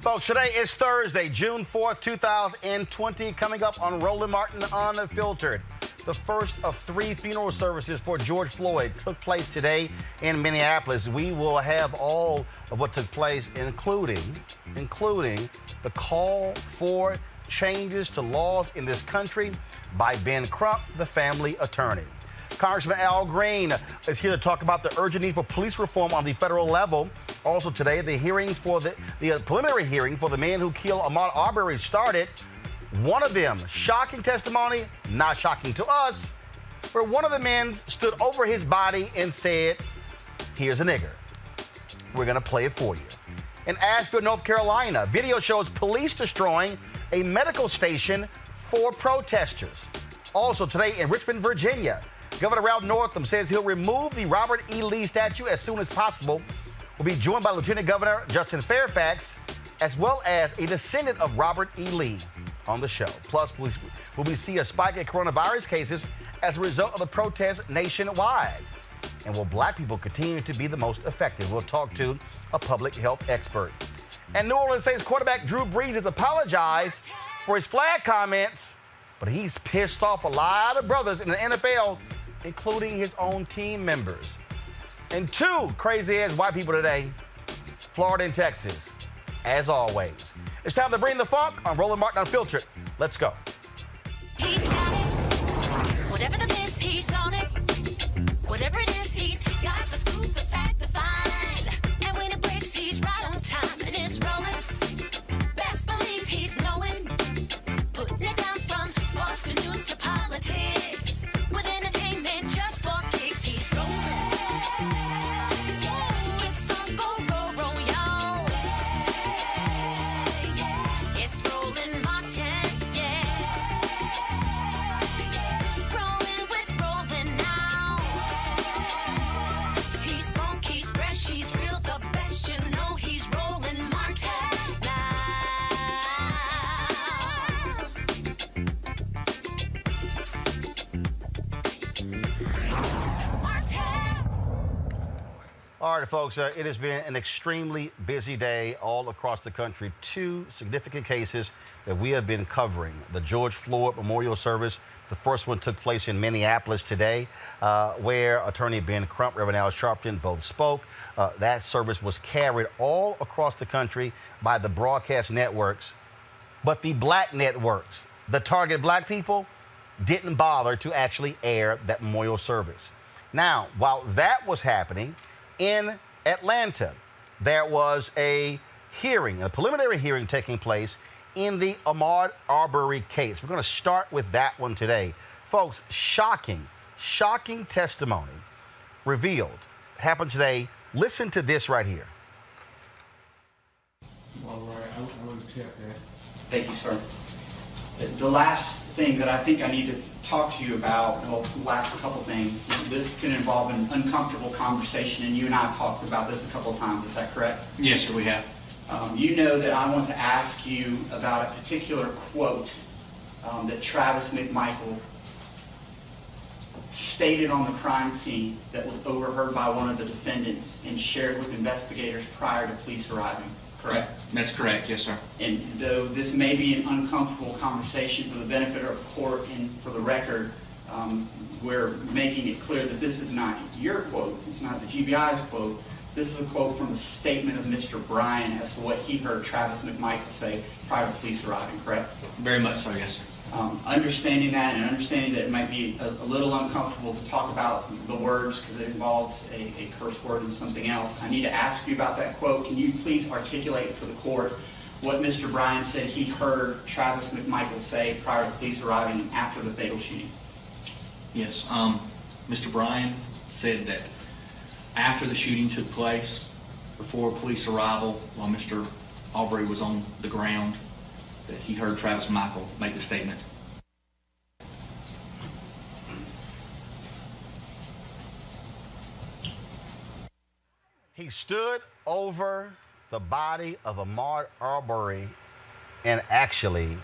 Folks, today is Thursday, June 4th, 2020. Coming up on Roland Martin Unfiltered. The first of 3 funeral services for George Floyd took place today in Minneapolis. We will have all of what took place, including the call for changes to laws in this country by Ben Crump, the family attorney. Congressman Al Green is here to talk about the urgent need for police reform on the federal level. Also today, the hearings for the preliminary hearing for the man who killed Ahmaud Arbery started. One of them, shocking testimony, not shocking to us, where one of the men stood over his body and said, "Here's a nigger." We're going to play it for you. In Asheville, North Carolina, video shows police destroying a medical station for protesters. Also today in Richmond, Virginia, Governor Ralph Northam says he'll remove the Robert E. Lee statue as soon as possible. We'll be joined by Lieutenant Governor Justin Fairfax, as well as a descendant of Robert E. Lee on the show. Plus, will we see a spike in coronavirus cases as a result of the protests nationwide? And will black people continue to be the most effective? We'll talk to a public health expert. And New Orleans Saints quarterback Drew Brees has apologized for his flag comments, but he's pissed off a lot of brothers in the NFL, including his own team members. And 2 crazy-ass white people today, Florida and Texas, as always. It's time to bring the funk on Roland Martin Unfiltered. Let's go. He's got it. Whatever the miss, he's on it. Whatever it is, he's got the scoop, the fact, the find. And when it breaks, he's right on time and it's rolling. Best believe he's knowing. Putting it down from sports to news to politics. With entertainment just for kicks, he's rolling. It's on go, y'all. It's Roland Martin, yeah. Rolling with Roland now. He's funk, he's fresh, he's real, the best, you know he's Roland Martin now. All right, folks, it has been an extremely busy day all across the country. 2 significant cases that we have been covering. The George Floyd Memorial Service, the first one took place in Minneapolis today, where Attorney Ben Crump, Reverend Al Sharpton both spoke. That service was carried all across the country by the broadcast networks, but the black networks, the target black people, didn't bother to actually air that memorial service. Now, while that was happening, in Atlanta, there was a hearing, a preliminary hearing taking place in the Ahmaud Arbery case. We're going to start with that one today. Folks, shocking testimony revealed. Happened today. Listen to this right here. All right, I would accept that. Thank you, sir. The last thing that I think I need to talk to you about, well, the last couple things, this is going to involve an uncomfortable conversation, and you and I have talked about this a couple of times. Is that correct? Yes, sir, we have. You know that I want to ask you about a particular quote that Travis McMichael stated on the crime scene that was overheard by one of the defendants and shared with investigators prior to police arriving. Correct? That's correct, yes, sir. And though this may be an uncomfortable conversation for the benefit of the court and for the record, we're making it clear that this is not your quote, it's not the GBI's quote. This is a quote from a statement of Mr. Bryan as to what he heard Travis McMichael say prior to police arriving, correct? Very much so, yes, sir. Understanding that and understanding that it might be a little uncomfortable to talk about the words because it involves a curse word and something else, I need to ask you about that quote. Can you please articulate for the court what Mr. Bryan said he heard Travis McMichael say prior to police arriving and after the fatal shooting? Yes, Mr. Bryan said that after the shooting took place, before police arrival, while Mr. Arbery was on the ground, that he heard Travis McMichael make the statement. He stood over the body of Ahmaud Arbery and actually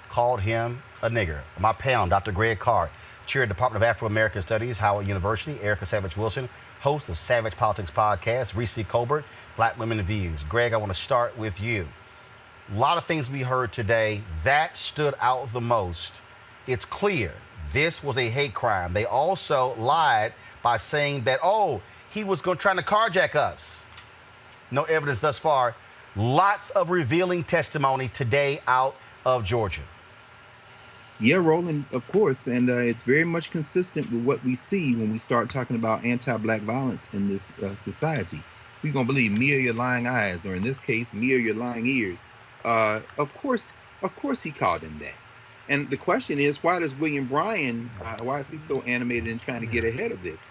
called him a nigger. My pal, Dr. Greg Carr, Chair of the Department of Afro-American Studies, Howard University, Erica Savage-Wilson, host of Savage Politics Podcast, Reese Colbert, Black Women Views. Greg, I want to start with you. A lot of things we heard today that stood out the most. It's clear this was a hate crime. They also lied by saying that, oh, he was trying to carjack us. No evidence thus far. Lots of revealing testimony today out of Georgia. Yeah, Roland, of course, and it's very much consistent with what we see when we start talking about anti-Black violence in this society. We're going to believe me or your lying eyes, or in this case, me or your lying ears. Of course he called him that. And the question is, why does William Bryan, why is he so animated in trying to get ahead of this?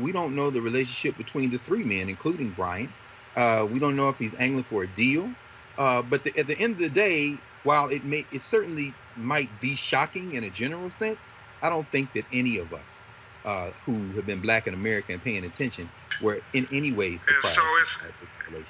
We don't know the relationship between the three men, including Bryan. We don't know if he's angling for a deal. But at the end of the day, while it certainly might be shocking in a general sense, I don't think that any of us who have been Black in America and paying attention were in any way surprised at this situation.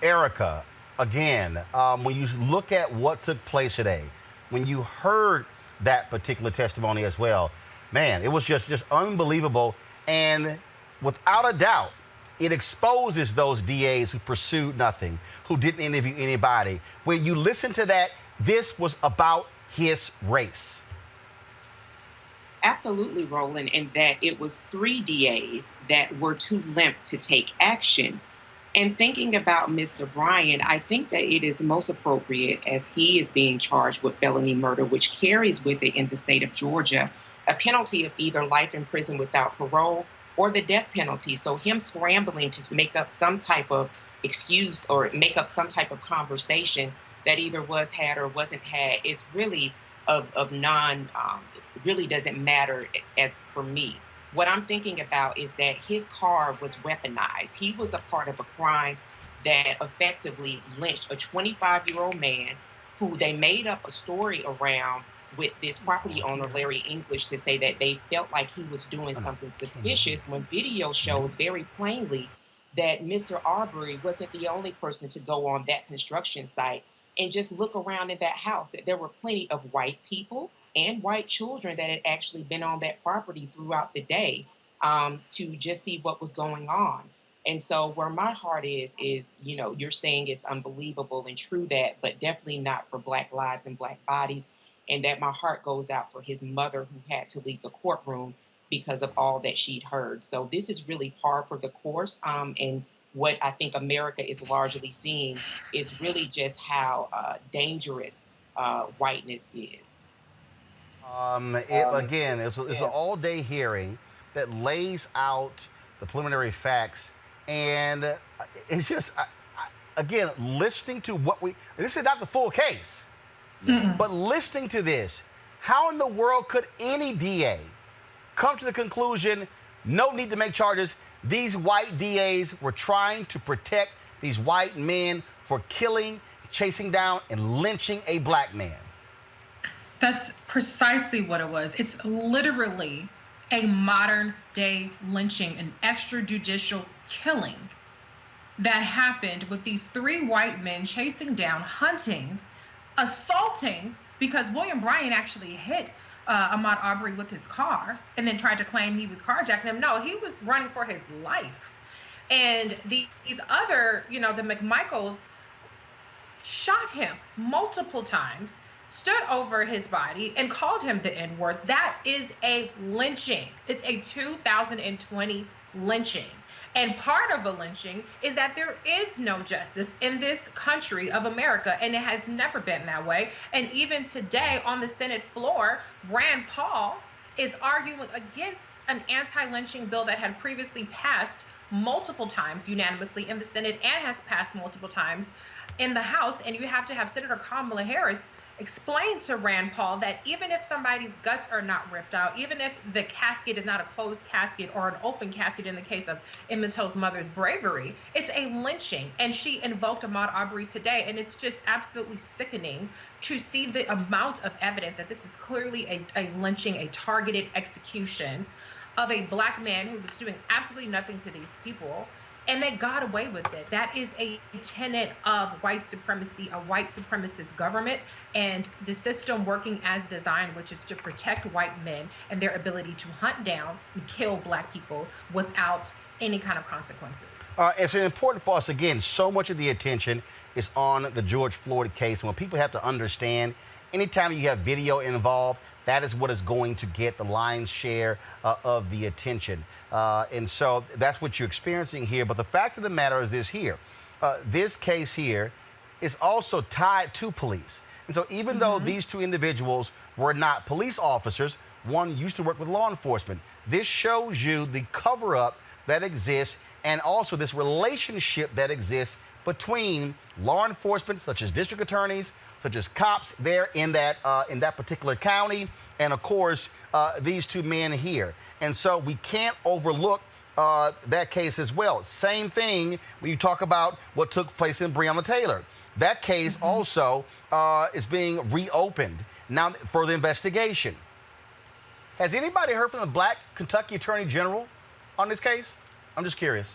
Erica, again, when you look at what took place today, when you heard that particular testimony as well, man, it was just unbelievable. And without a doubt, it exposes those DAs who pursued nothing, who didn't interview anybody. When you listen to that, this was about his race. Absolutely, Roland, and that it was 3 DAs that were too limp to take action. And thinking about Mr. Bryan, I think that it is most appropriate, as he is being charged with felony murder, which carries with it in the state of Georgia a penalty of either life in prison without parole or the death penalty. So him scrambling to make up some type of excuse or make up some type of conversation that either was had or wasn't had is really really doesn't matter as for me. What I'm thinking about is that his car was weaponized. He was a part of a crime that effectively lynched a 25-year-old man who they made up a story around with this property owner, Larry English, to say that they felt like he was doing something suspicious when video shows very plainly that Mr. Arbery wasn't the only person to go on that construction site and just look around in that house, that there were plenty of white people and white children that had actually been on that property throughout the day to just see what was going on. And so where my heart is, you know, you're saying it's unbelievable and true that, but definitely not for Black lives and Black bodies. And that my heart goes out for his mother who had to leave the courtroom because of all that she'd heard. So this is really par for the course. And what I think America is largely seeing is really just how dangerous whiteness is. Again, it's an all-day hearing that lays out the preliminary facts. And it's just, again, listening to this is not the full case. But listening to this, how in the world could any DA come to the conclusion, no need to make charges? These white DAs were trying to protect these white men for killing, chasing down, and lynching a Black man. That's precisely what it was. It's literally a modern day lynching, an extrajudicial killing that happened with these 3 white men chasing down, hunting, assaulting, because William Bryan actually hit Ahmaud Arbery with his car and then tried to claim he was carjacking him. No, he was running for his life. And these other, the McMichaels shot him multiple times, stood over his body and called him the N-word. That is a lynching. It's a 2020 lynching. And part of a lynching is that there is no justice in this country of America, and it has never been that way. And even today on the Senate floor, Rand Paul is arguing against an anti-lynching bill that had previously passed multiple times unanimously in the Senate and has passed multiple times in the House. And you have to have Senator Kamala Harris explain to Rand Paul that even if somebody's guts are not ripped out, even if the casket is not a closed casket or an open casket in the case of Emmett Till's mother's bravery, it's a lynching. And she invoked Ahmaud Arbery today, and it's just absolutely sickening to see the amount of evidence that this is clearly a lynching, a targeted execution of a Black man who was doing absolutely nothing to these people. And they got away with it. That is a tenet of white supremacy, a white supremacist government, and the system working as designed, which is to protect white men and their ability to hunt down and kill Black people without any kind of consequences. It's important for us, again, so much of the attention is on the George Floyd case. When people have to understand, anytime you have video involved, that is what is going to get the lion's share of the attention. And so that's what you're experiencing here. But the fact of the matter is this here. This case here is also tied to police. And so even though these two individuals were not police officers, one used to work with law enforcement, this shows you the cover-up that exists and also this relationship that exists between law enforcement, such as district attorneys, such as cops there in that particular county, and of course these two men here. And so we can't overlook that case as well. Same thing when you talk about what took place in Breonna Taylor. That case also is being reopened now for the investigation. Has anybody heard from the Black Kentucky Attorney General on this case? I'm just curious.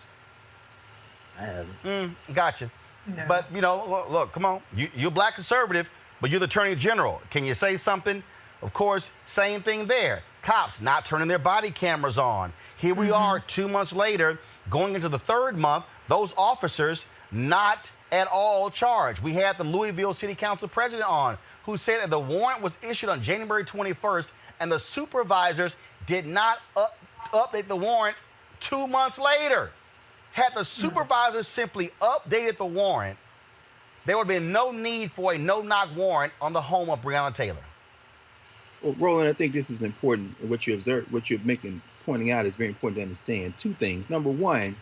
I haven't. Gotcha. No. But, you know, look, come on. You're Black conservative, but you're the Attorney General. Can you say something? Of course, same thing there. Cops not turning their body cameras on. Here we are 2 months later, going into the third month, those officers not at all charged. We had the Louisville City Council president on who said that the warrant was issued on January 21st and the supervisors did not update the warrant 2 months later. Had the supervisors simply updated the warrant, there would have been no need for a no-knock warrant on the home of Breonna Taylor. Well, Roland, I think this is important. What you observe, what you're pointing out is very important to understand. Two things. Number one,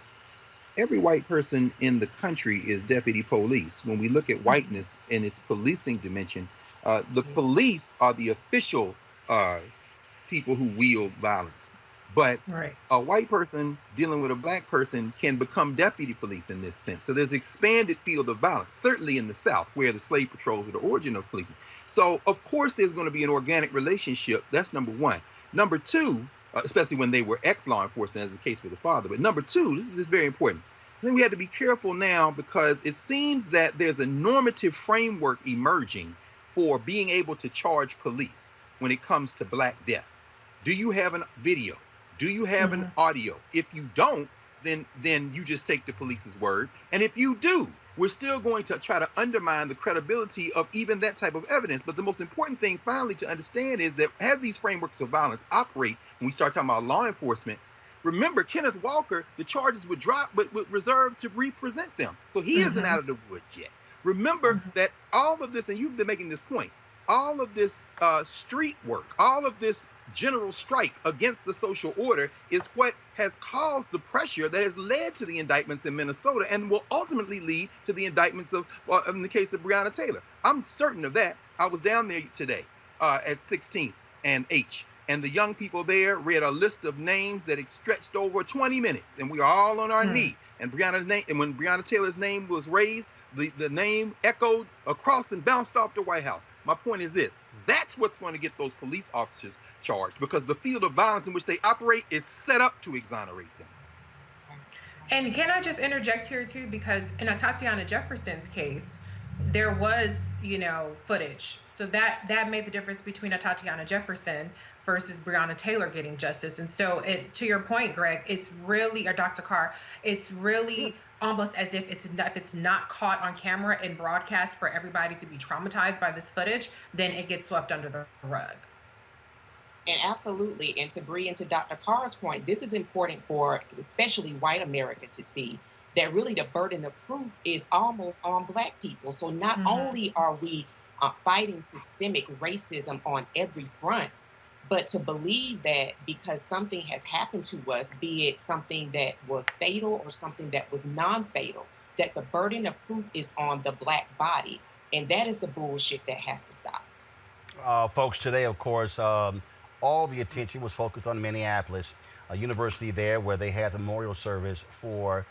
every white person in the country is deputy police. When we look at whiteness in its policing dimension, the police are the official people who wield violence. But a white person dealing with a Black person can become deputy police in this sense. So there's expanded field of violence, certainly in the South, where the slave patrols were the origin of policing. So, of course, there's going to be an organic relationship. That's number one. Number two, especially when they were ex-law enforcement, as the case with the father. But number two, this is very important. I think we have to be careful now because it seems that there's a normative framework emerging for being able to charge police when it comes to Black death. Do you have a video? Do you have an audio? If you don't, then you just take the police's word. And if you do, we're still going to try to undermine the credibility of even that type of evidence. But the most important thing finally to understand is that as these frameworks of violence operate, when we start talking about law enforcement, remember Kenneth Walker, the charges would drop, but would reserve to represent them. So he isn't out of the woods yet. Remember that all of this, and you've been making this point, all of this street work, all of this general strike against the social order is what has caused the pressure that has led to the indictments in Minnesota and will ultimately lead to the indictments of, in the case of Breonna Taylor. I'm certain of that. I was down there today at 16th and H, and the young people there read a list of names that stretched over 20 minutes, and we were all on our knee. And Breonna's name, and when Breonna Taylor's name was raised, the name echoed across and bounced off the White House. My point is this. That's what's going to get those police officers charged because the field of violence in which they operate is set up to exonerate them. And can I just interject here too? Because in Tatiana Jefferson's case, there was, footage. So that made the difference between a Tatiana Jefferson versus Breonna Taylor getting justice. And so to your point, Greg, it's really, or Dr. Carr, it's really almost as if it's not caught on camera and broadcast for everybody to be traumatized by this footage, then it gets swept under the rug. And absolutely, and to Bree and to Dr. Carr's point, this is important for especially white America to see that really the burden of proof is almost on Black people. So not only are we fighting systemic racism on every front, but to believe that because something has happened to us, be it something that was fatal or something that was non-fatal, that the burden of proof is on the Black body. And that is the bullshit that has to stop. Folks, today, of course, all the attention was focused on Minneapolis, a university there where they had the memorial service for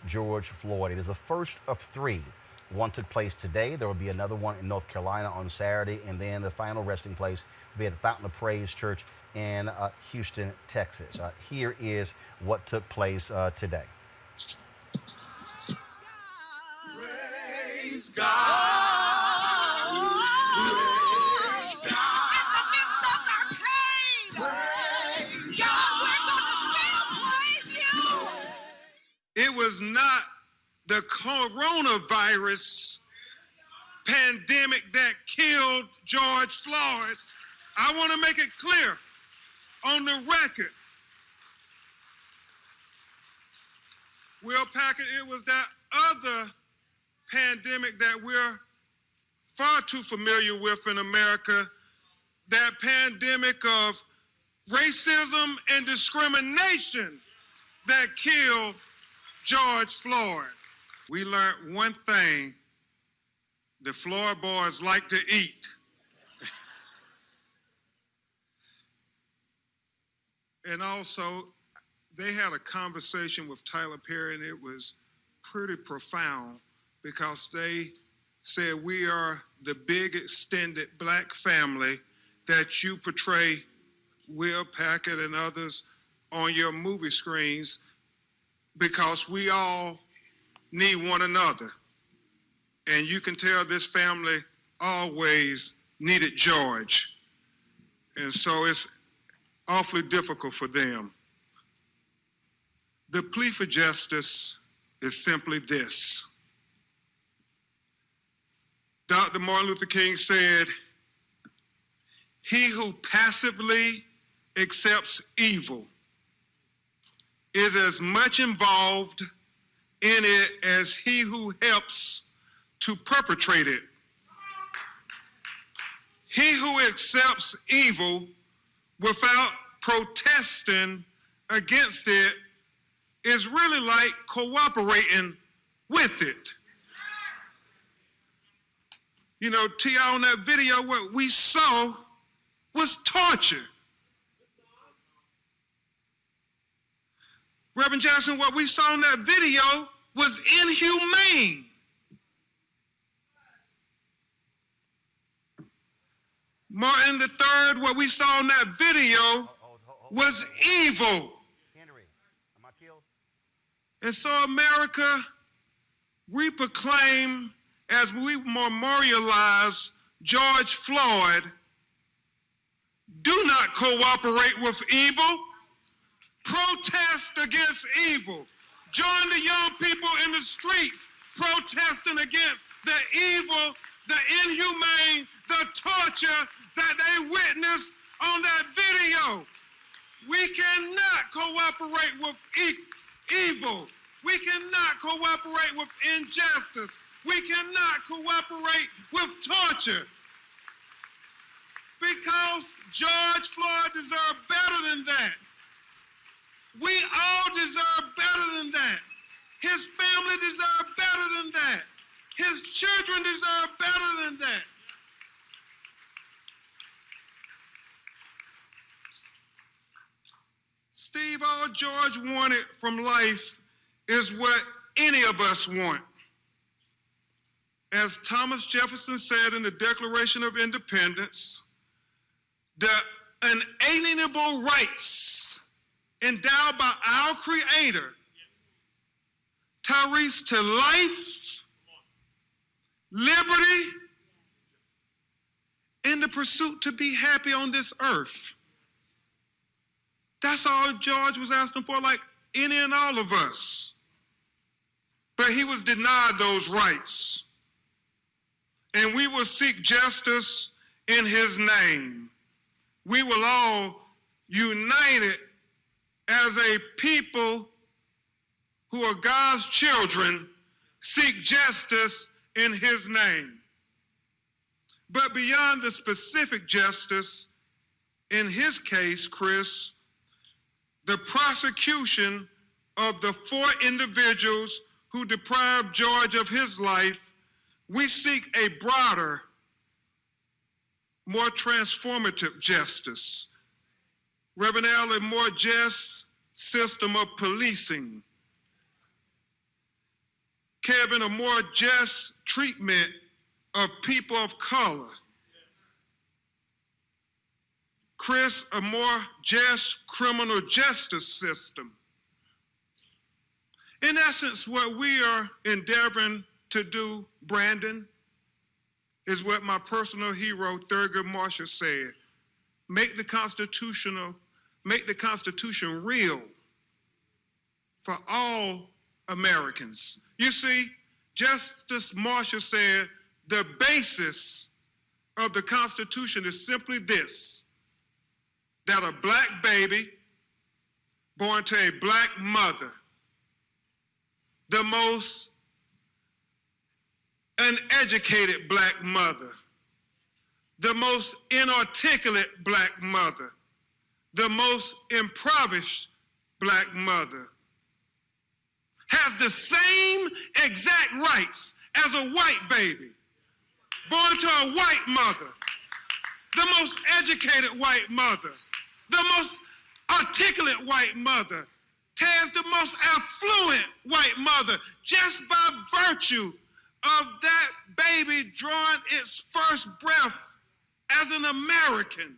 George Floyd. It is the first of three. One took place today. There will be another one in North Carolina on Saturday, and then the final resting place will be at the Fountain of Praise Church in Houston, Texas. Here is what took place today. Praise God. Praise God. In the midst of our pain, praise God, we're going to still praise you. It was not the coronavirus pandemic that killed George Floyd. I want to make it clear on the record. Will Packard, it was that other pandemic that we're far too familiar with in America, that pandemic of racism and discrimination that killed George Floyd. We learned one thing: the Floyd boys like to eat. And also, they had a conversation with Tyler Perry, and it was pretty profound because they said, we are the big extended black family that you portray, Will Packard and others, on your movie screens, because we all need one another. And you can tell this family always needed George. And so it's awfully difficult for them. The plea for justice is simply this. Dr. Martin Luther King said, he who passively accepts evil is as much involved in it as he who helps to perpetrate it. He who accepts evil without protesting against it is really like cooperating with it. You know, T.I., on that video, what we saw was torture. Reverend Jackson, what we saw in that video was inhumane. Martin III, what we saw in that video was evil. Henry, am I killed? And so America, we proclaim, as we memorialize George Floyd, do not cooperate with evil. Protest against evil. Join the young people in the streets protesting against the evil, the inhumane, the torture that they witnessed on that video. We cannot cooperate with evil. We cannot cooperate with injustice. We cannot cooperate with torture. Because George Floyd deserved better than that. We all deserve better than that. His family deserve better than that. His children deserve better than that. Steve, all George wanted from life is what any of us want. As Thomas Jefferson said in the Declaration of Independence, the unalienable rights endowed by our Creator, Tyrese, to life, liberty, and the pursuit to be happy on this earth. That's all George was asking for, like any and all of us. But he was denied those rights. And we will seek justice in his name. We will all, united as a people who are God's children, seek justice in his name. But beyond the specific justice, in his case, Chris, the prosecution of the 4 individuals who deprived George of his life, we seek a broader, more transformative justice. Reverend Al, a more just system of policing. Kevin, a more just treatment of people of color. Chris, a more just criminal justice system. In essence, what we are endeavoring to do, Brandon, is what my personal hero, Thurgood Marshall, said. Make the Constitution real for all Americans. You see, Justice Marshall said the basis of the Constitution is simply this, that a black baby born to a black mother, the most uneducated black mother, the most inarticulate black mother, the most impoverished black mother, has the same exact rights as a white baby born to a white mother, the most educated white mother, the most articulate white mother, has the most affluent white mother, just by virtue of that baby drawing its first breath as an American.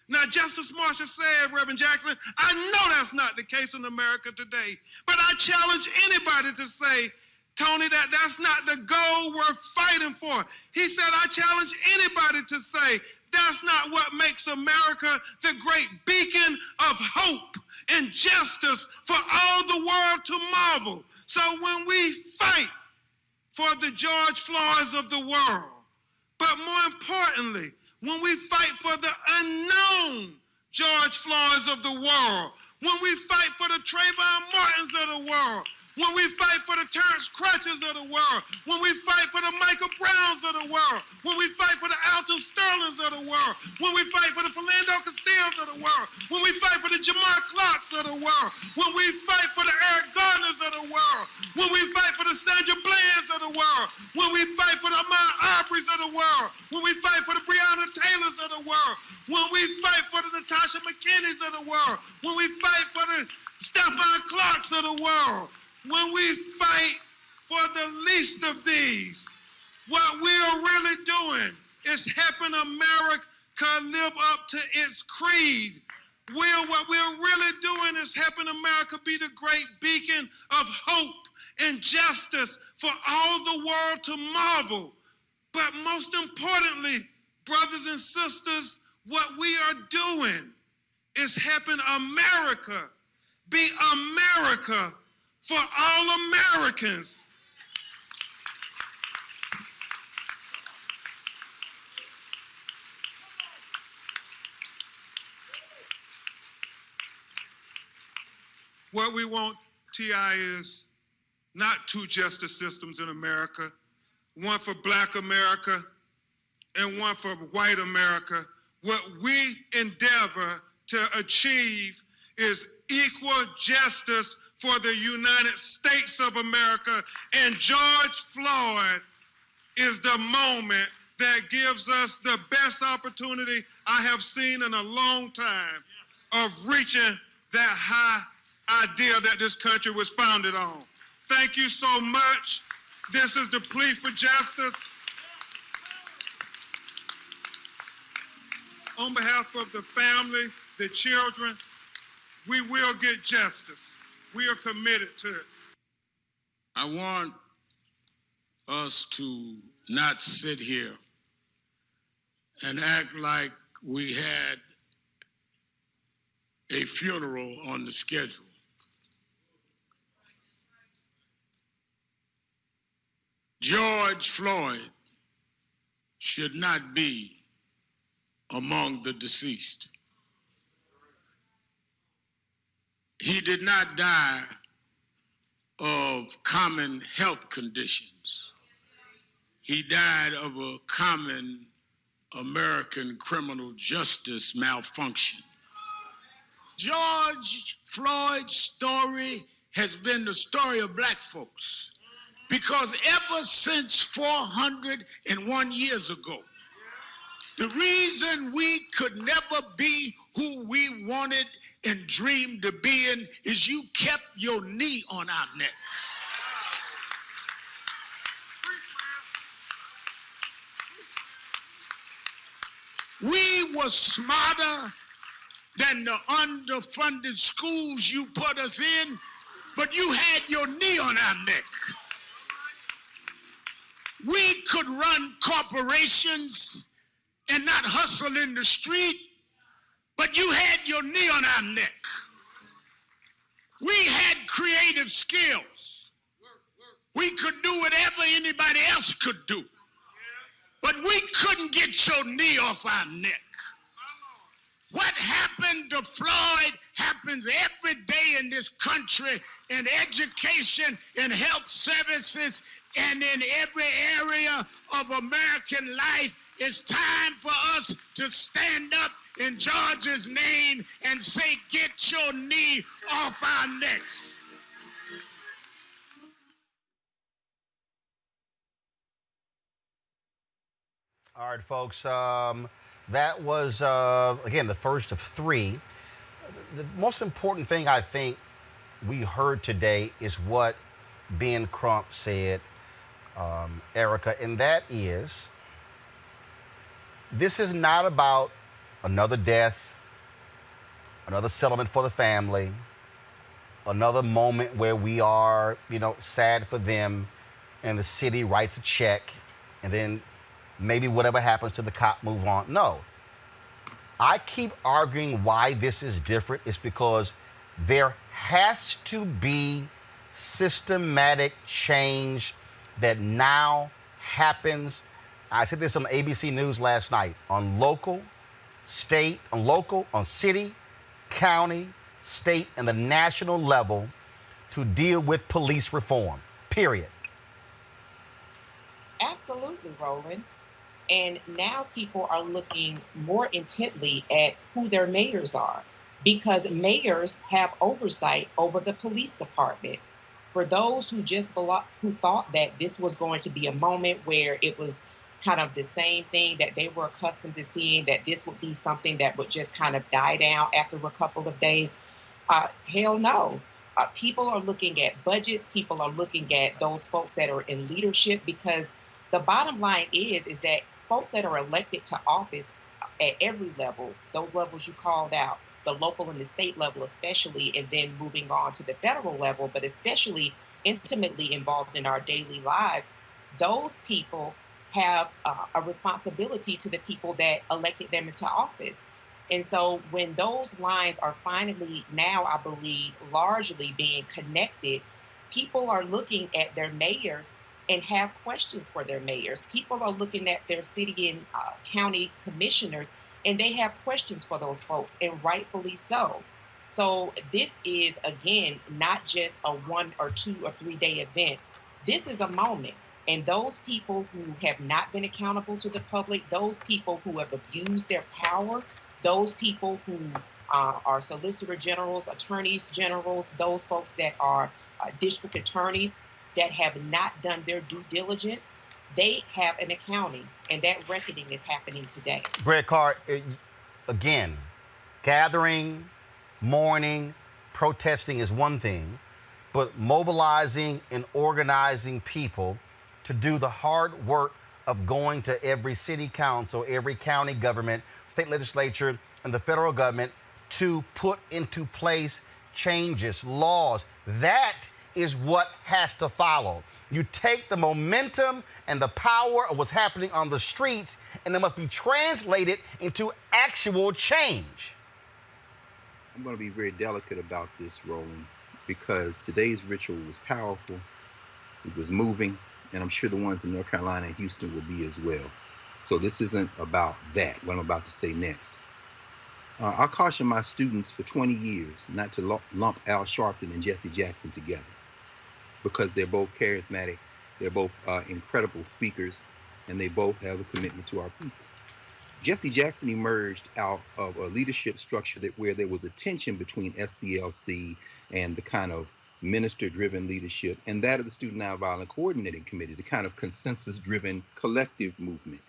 Now, Justice Marshall said, Reverend Jackson, I know that's not the case in America today, but I challenge anybody to say, Tony, that's not the goal we're fighting for. He said, I challenge anybody to say, that's not what makes America the great beacon of hope and justice for all the world to marvel. So when we fight for the George Floyds of the world, but more importantly, when we fight for the unknown George Floyds of the world, when we fight for the Trayvon Martins of the world, when we fight for the Terrence Crutches of the world, when we fight for the Michael Browns of the world, when we fight for the Alton Sterlings of the world, when we fight for the Philando Castiles of the world, when we fight for the Jamar Clarks of the world, when we fight for the Eric Gardners of the world, when we fight for the Sandra Blands of the world, when we fight for the Ahmaud Arbery's of the world, when we fight for the Breonna Taylors of the world, when we fight for the Natasha McKinney's of the world, when we fight for the Stephon Clarks of the world, when we fight for the least of these, what we are really doing is helping America live up to its creed. What we're really doing is helping America be the great beacon of hope and justice for all the world to marvel. But most importantly, brothers and sisters, what we are doing is helping America be America for all Americans. What we want, T.I., is not two justice systems in America, one for Black America and one for white America. What we endeavor to achieve is equal justice for the United States of America, and George Floyd is the moment that gives us the best opportunity I have seen in a long time of reaching that high idea that this country was founded on. Thank you so much. This is the plea for justice. On behalf of the family, the children, we will get justice. We are committed to it. I want us to not sit here and act like we had a funeral on the schedule. George Floyd should not be among the deceased. He did not die of common health conditions. He died of a common American criminal justice malfunction. George Floyd's story has been the story of black folks, because ever since 401 years ago, the reason we could never be who we wanted and dreamed of being is you kept your knee on our neck. We were smarter than the underfunded schools you put us in, but you had your knee on our neck. We could run corporations and not hustle in the street, but you had your knee on our neck. We had creative skills. We could do whatever anybody else could do, but we couldn't get your knee off our neck. What happened to Floyd happens every day in this country, in education, in health services, and in every area of American life. It's time for us to stand up in Georgia's name and say, get your knee off our necks. All right, folks. That was, again, the first of three. The most important thing I think we heard today is what Ben Crump said, Erica, and that is, this is not about another death, another settlement for the family, another moment where we are, sad for them, and the city writes a check, and then maybe whatever happens to the cop, move on. No. I keep arguing why this is different. It's because there has to be systematic change that now happens. I said this on ABC News last night, on local, on city, county, state, and the national level to deal with police reform, period. Absolutely, Roland. And now people are looking more intently at who their mayors are, because mayors have oversight over the police department. For those who who thought that this was going to be a moment where it was kind of the same thing that they were accustomed to seeing, that this would be something that would just kind of die down after a couple of days, hell no. People are looking at budgets. People are looking at those folks that are in leadership, because the bottom line is that folks that are elected to office at every level, those levels you called out, the local and the state level especially, and then moving on to the federal level, but especially intimately involved in our daily lives, those people have a responsibility to the people that elected them into office. And so when those lines are finally now, I believe, largely being connected, people are looking at their mayors and have questions for their mayors. People are looking at their city and county commissioners, and they have questions for those folks, and rightfully so. So this is, again, not just a 1 or 2 or 3 day event. This is a moment. And those people who have not been accountable to the public, those people who have abused their power, those people who are solicitor generals, attorneys generals, those folks that are district attorneys that have not done their due diligence, they have an accounting, and that reckoning is happening today. Brett Carr, again, gathering, mourning, protesting is one thing, but mobilizing and organizing people to do the hard work of going to every city council, every county government, state legislature, and the federal government to put into place changes, laws. That is what has to follow. You take the momentum and the power of what's happening on the streets, and it must be translated into actual change. I'm going to be very delicate about this, Roland, because today's ritual was powerful, it was moving, and I'm sure the ones in North Carolina and Houston will be as well. So this isn't about that, what I'm about to say next. I'll caution my students for 20 years not to lump Al Sharpton and Jesse Jackson together, because they're both charismatic, they're both incredible speakers, and they both have a commitment to our people. Jesse Jackson emerged out of a leadership structure where there was a tension between SCLC and the kind of minister-driven leadership, and that of the Student Nonviolent Coordinating Committee, the kind of consensus-driven collective movement.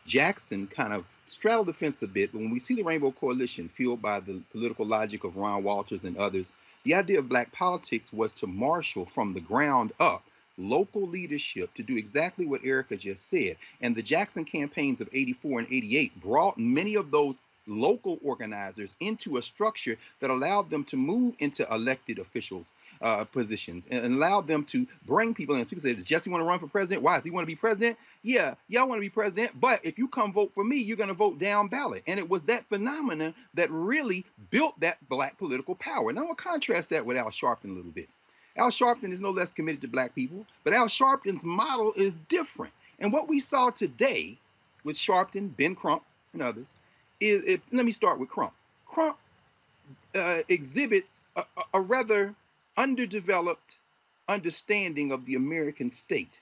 Jackson kind of straddled the fence a bit, but when we see the Rainbow Coalition fueled by the political logic of Ron Walters and others, the idea of black politics was to marshal from the ground up local leadership to do exactly what Erica just said. And the Jackson campaigns of '84 and '88 brought many of those local organizers into a structure that allowed them to move into elected officials positions and allowed them to bring people in. People say, does Jesse want to run for president? Why? Does he want to be president? Yeah, y'all want to be president, but if you come vote for me, you're going to vote down ballot. And it was that phenomenon that really built that black political power. Now, I'll contrast that with Al Sharpton a little bit. Al Sharpton is no less committed to black people, but Al Sharpton's model is different. And what we saw today with Sharpton, Ben Crump, and others, let me start with Crump. Crump exhibits a rather underdeveloped understanding of the American state.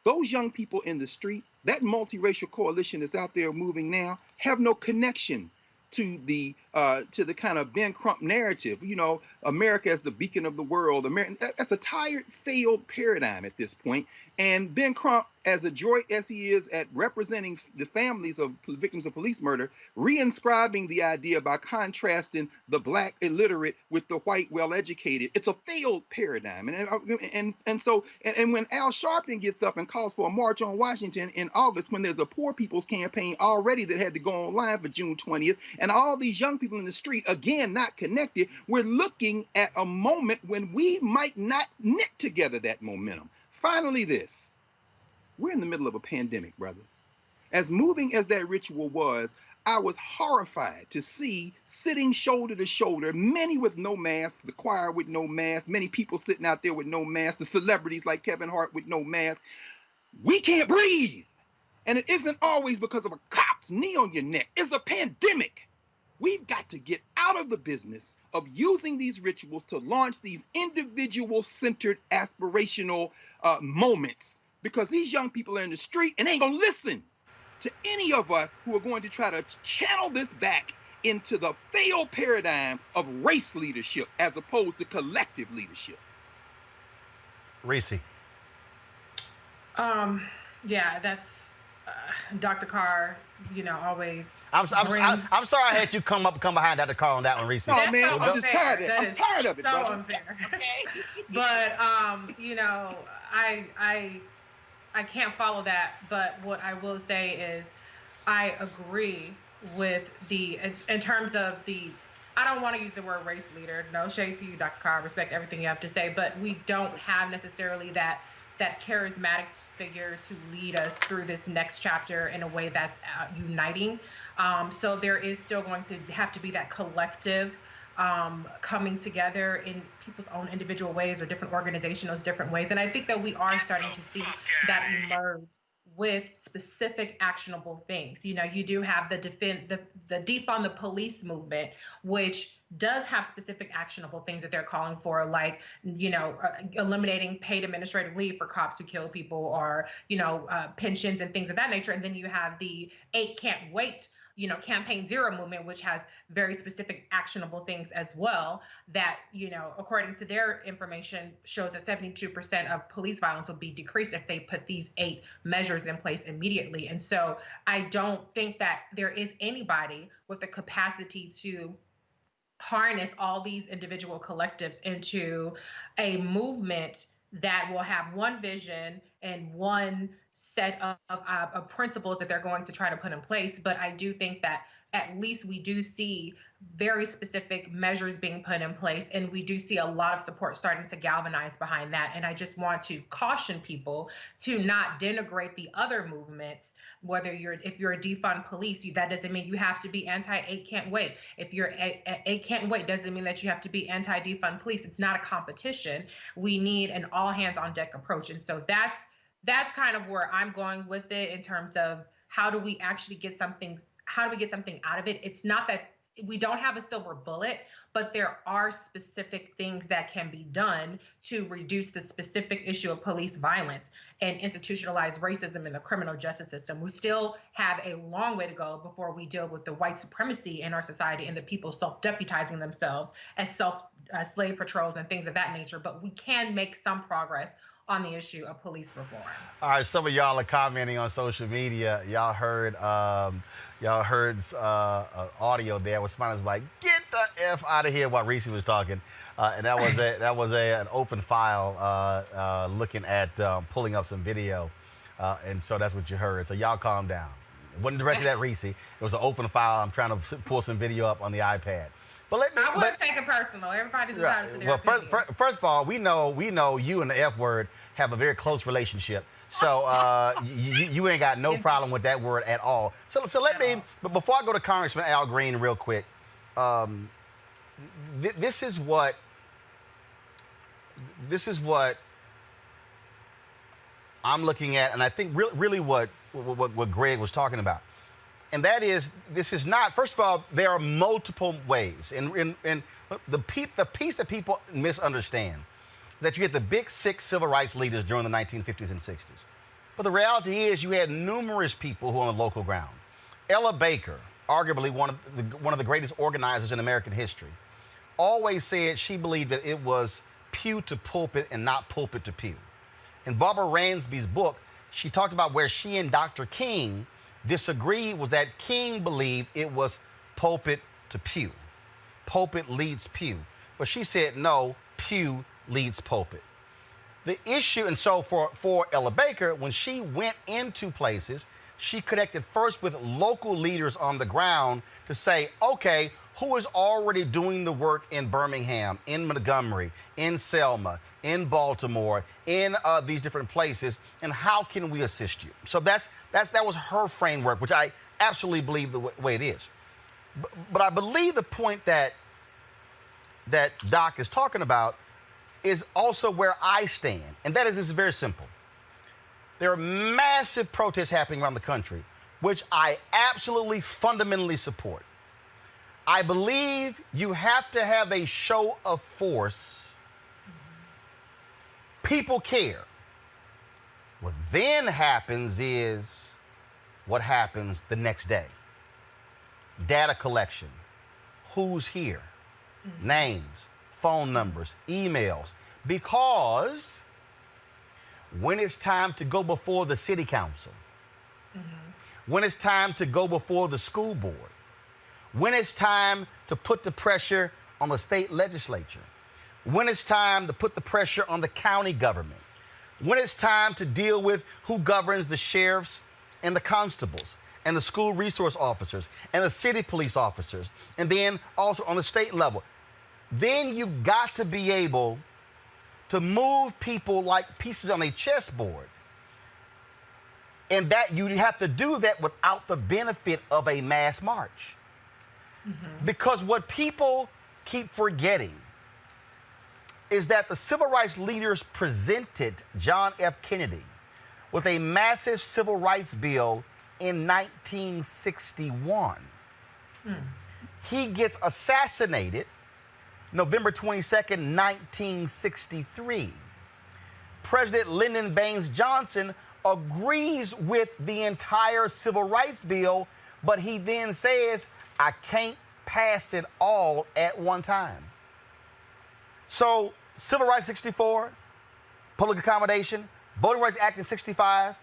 Those young people in the streets, that multiracial coalition that's out there moving now, have no connection to the kind of Ben Crump narrative. You know, America as the beacon of the world. That's a tired, failed paradigm at this point. And Ben Crump, as adroit as he is at representing the families of victims of police murder, reinscribing the idea by contrasting the black illiterate with the white well-educated. It's a failed paradigm. And so when Al Sharpton gets up and calls for a march on Washington in August, when there's a poor people's campaign already that had to go online for June 20th, and all these young people in the street, again, not connected, we're looking at a moment when we might not knit together that momentum. Finally, this. We're in the middle of a pandemic, brother. As moving as that ritual was, I was horrified to see sitting shoulder to shoulder, many with no masks, the choir with no masks, many people sitting out there with no masks, the celebrities like Kevin Hart with no mask. We can't breathe. And it isn't always because of a cop's knee on your neck. It's a pandemic. We've got to get out of the business of using these rituals to launch these individual-centered aspirational moments, because these young people are in the street and they ain't gonna listen to any of us who are going to try to channel this back into the failed paradigm of race leadership as opposed to collective leadership. Reese. Yeah, that's Dr. Carr, you know, always. I'm sorry I had you come behind Dr. Carr on that one, Reese. Oh, man, so I'm just tired of it. I'm tired of it, so brother. Unfair. But, you know, I can't follow that. But what I will say is I agree with in terms of I don't want to use the word race leader. No shade to you, Dr. Carr. I respect everything you have to say. But we don't have necessarily that charismatic figure to lead us through this next chapter in a way that's uniting. So there is still going to have to be that collective coming together in people's own individual ways or different organizational different ways. And I think that we are starting to see that emerge with specific actionable things. You know, you do have the defund the police movement, which does have specific actionable things that they're calling for, like, you know, eliminating paid administrative leave for cops who kill people, or, you know, pensions and things of that nature. And then you have the 8 Can't Wait, you know, Campaign Zero movement, which has very specific actionable things as well that, you know, according to their information, shows that 72% of police violence will be decreased if they put these 8 measures in place immediately. And so I don't think that there is anybody with the capacity to harness all these individual collectives into a movement that will have one vision and one set of principles that they're going to try to put in place. But I do think that at least we do see very specific measures being put in place, and we do see a lot of support starting to galvanize behind that. And I just want to caution people to not denigrate the other movements. If you're a defund police, that doesn't mean you have to be anti-8 Can't Wait. If you're 8 Can't Wait, doesn't mean that you have to be anti-defund police. It's not a competition. We need an all hands on deck approach. And so that's kind of where I'm going with it in terms of how do we actually get something out of it. It's not that we don't have a silver bullet, but there are specific things that can be done to reduce the specific issue of police violence and institutionalized racism in the criminal justice system. We still have a long way to go before we deal with the white supremacy in our society and the people self-deputizing themselves as slave patrols and things of that nature. But we can make some progress on the issue of police reform. All right, some of y'all are commenting on social media. Y'all heard audio there where somebody was like, "Get the F out of here," while Reese was talking, and that was an open file looking at pulling up some video, and so that's what you heard. So y'all calm down. It wasn't directed at Reese. It was an open file. I'm trying to pull some video up on the iPad. But I wouldn't take it personal. Everybody's entitled to their well, opinion. first of all, we know you and the F word have a very close relationship. So you ain't got no problem with that word at all. So let me, but before I go to Congressman Al Green real quick, this is what I'm looking at, and I think really what Greg was talking about. And that is, this is not, first of all, there are multiple ways. And the piece that people misunderstand is that you get the big six civil rights leaders during the 1950s and 60s. But the reality is you had numerous people who were on the local ground. Ella Baker, arguably one of the greatest organizers in American history, always said she believed that it was pew to pulpit and not pulpit to pew. In Barbara Ransby's book, she talked about where she and Dr. King disagreed was that King believed it was pulpit to pew. Pulpit leads pew. But she said, no, pew leads pulpit. The issue, and so for Ella Baker, when she went into places, she connected first with local leaders on the ground to say, okay, who is already doing the work in Birmingham, in Montgomery, in Selma, in Baltimore, in these different places, and how can we assist you? So that was her framework, which I absolutely believe the way it is. But I believe the point that Doc is talking about is also where I stand, and that is this is very simple. There are massive protests happening around the country, which I absolutely fundamentally support. I believe you have to have a show of force. People care. What then happens is what happens the next day. Data collection. Who's here? Names, phone numbers, emails. Because when it's time to go before the city council, when it's time to go before the school board, when it's time to put the pressure on the state legislature, when it's time to put the pressure on the county government, when it's time to deal with who governs the sheriffs and the constables and the school resource officers and the city police officers, and then also on the state level, then you've got to be able to move people like pieces on a chessboard. And that you have to do that without the benefit of a mass march. Because what people keep forgetting is that the civil rights leaders presented John F. Kennedy with a massive civil rights bill in 1961. He gets assassinated November 22nd, 1963. President Lyndon Baines Johnson agrees with the entire civil rights bill, but he then says, I can't pass it all at one time. So, Civil Rights 64, Public Accommodation, Voting Rights Act in 65,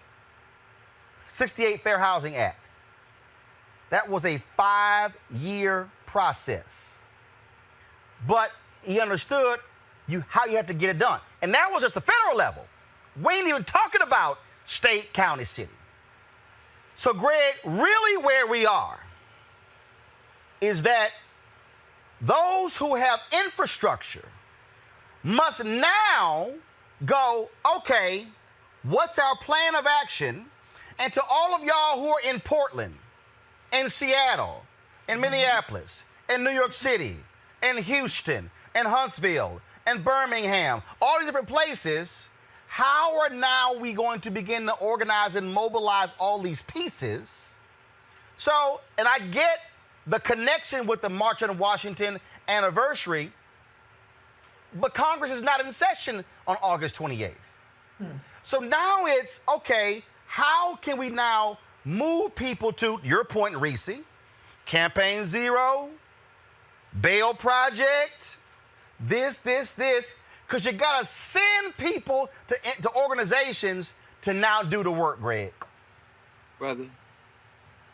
68 Fair Housing Act. That was a 5-year process. But he understood how you have to get it done. And that was just the federal level. We ain't even talking about state, county, city. So, Greg, really where we are is that those who have infrastructure must now go, okay, what's our plan of action? And to all of y'all who are in Portland, and Seattle, and Minneapolis, and New York City, and Houston, and Huntsville, and Birmingham, all these different places, how are now we going to begin to organize and mobilize all these pieces? So, and I get the connection with the March on Washington anniversary, but Congress is not in session on August 28th. So now it's, okay, how can we now move people to, your point, Reese, Campaign Zero, Bail Project, this, because you got to send people to organizations to now do the work, Greg. Brother,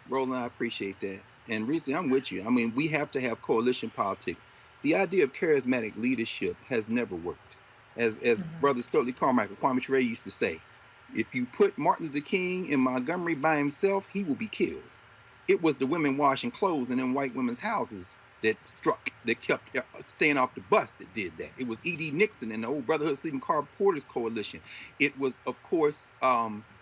Roland, I appreciate that. And Reese, I'm with you. I mean, we have to have coalition politics. The idea of charismatic leadership has never worked. As Brother Stokely Carmichael, Kwame Ture used to say, If you put Martin Luther King in Montgomery by himself, he will be killed. It was the women washing clothes in them white women's houses that kept staying off the bus that did that. It was E.D. Nixon and the old Brotherhood Sleeping Car Porters Coalition. It was, of course,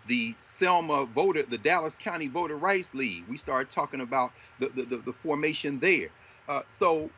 the Selma the Dallas County Voter Rights League. We started talking about the formation there. So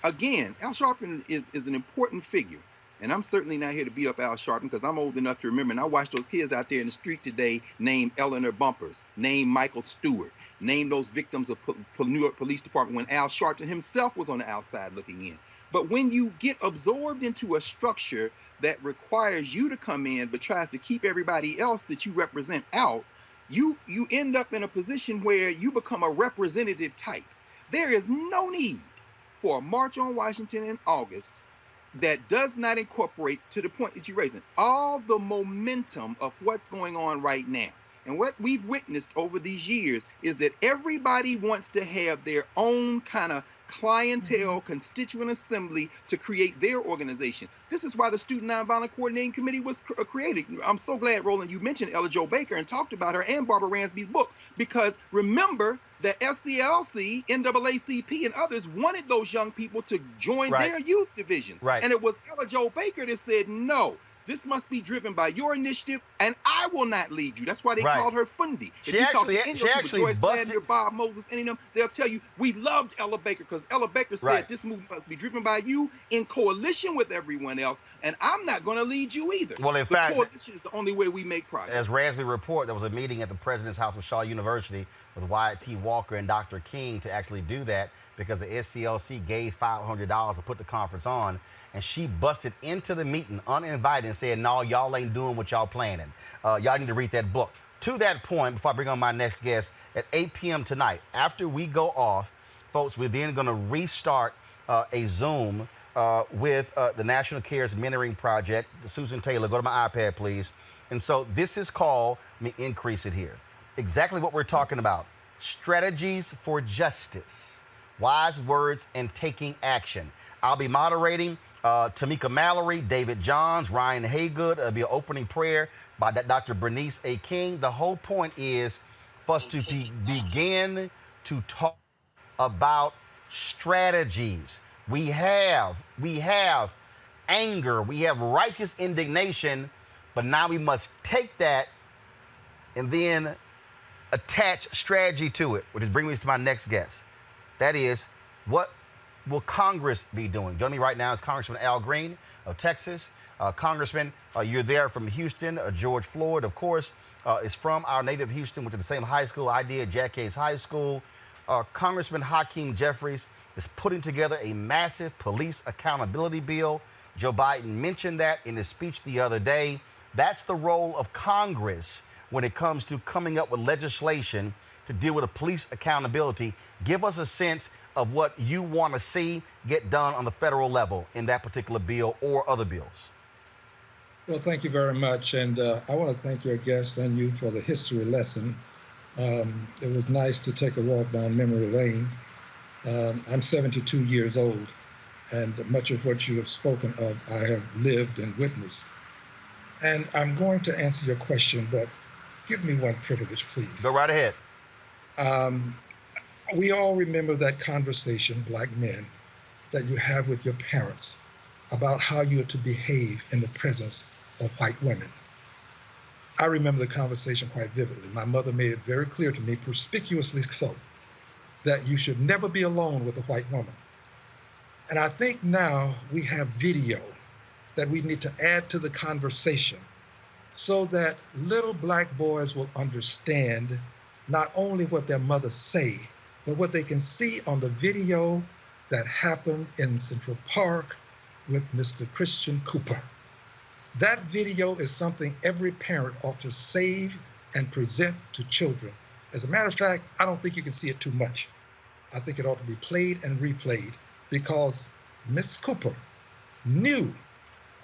again, Al Sharpton is an important figure. And I'm certainly not here to beat up Al Sharpton because I'm old enough to remember. And I watched those kids out there in the street today name Eleanor Bumpers, name Michael Stewart, name those victims of New York Police Department when Al Sharpton himself was on the outside looking in. But when you get absorbed into a structure that requires you to come in but tries to keep everybody else that you represent out, you end up in a position where you become a representative type. There is no need for a March on Washington in August that does not incorporate, to the point that you're raising, all the momentum of what's going on right now. And what we've witnessed over these years is that everybody wants to have their own kind of clientele, constituent assembly to create their organization. This is why the Student Nonviolent Coordinating Committee was created. I'm so glad, Roland, you mentioned Ella Jo Baker and talked about her and Barbara Ransby's book, because remember that SCLC, NAACP, and others wanted those young people to join their youth divisions. And it was Ella Jo Baker that said, no, this must be driven by your initiative, and I will not lead you. That's why they called her Fundi. She actually busted Bob Moses, any of them, they'll tell you, we loved Ella Baker because Ella Baker said this movement must be driven by you in coalition with everyone else, and I'm not going to lead you either. Well, in fact, coalition is the only way we make progress. As Ransby report, there was a meeting at the President's House of Shaw University with Wyatt T. Walker and Dr. King to actually do that because the SCLC gave $500 to put the conference on. And she busted into the meeting uninvited and said, no, y'all ain't doing what y'all planning. Y'all need to read that book. To that point, before I bring on my next guest, at 8 p.m. tonight, after we go off, folks, we're then going to restart a Zoom with the National Cares Mentoring Project. Susan Taylor, go to my iPad, please. And so this is called, let me increase it here, exactly what we're talking about. Strategies for justice, wise words, and taking action. I'll be moderating. Tamika Mallory, David Johns, Ryan Haygood. It'll be an opening prayer by Dr. Bernice A. King. The whole point is for us to begin to talk about strategies. We have anger, we have righteous indignation, but now we must take that and then attach strategy to it, which is bringing me to my next guest. That is, what will Congress be doing? Joining me right now is Congressman Al Green of Texas. Congressman, you're there from Houston. George Floyd, of course, is from our native Houston, went to the same high school I did, Jack Case High School. Congressman Hakeem Jeffries is putting together a massive police accountability bill. Joe Biden mentioned that in his speech the other day. That's the role of Congress when it comes to coming up with legislation to deal with a police accountability. Give us a sense of what you want to see get done on the federal level in that particular bill or other bills. Well, thank you very much. And I want to thank your guests and you for the history lesson. It was nice to take a walk down memory lane. I'm 72 years old, and much of what you have spoken of, I have lived and witnessed. And I'm going to answer your question, but give me one privilege, please. Go right ahead. We all remember that conversation, black men, that you have with your parents about how you are to behave in the presence of white women. I remember the conversation quite vividly. My mother made it very clear to me, perspicuously so, that you should never be alone with a white woman. And I think now we have video that we need to add to the conversation so that little black boys will understand not only what their mothers say, but what they can see on the video that happened in Central Park with Mr. Christian Cooper. That video is something every parent ought to save and present to children. As a matter of fact, I don't think you can see it too much. I think it ought to be played and replayed because Miss Cooper knew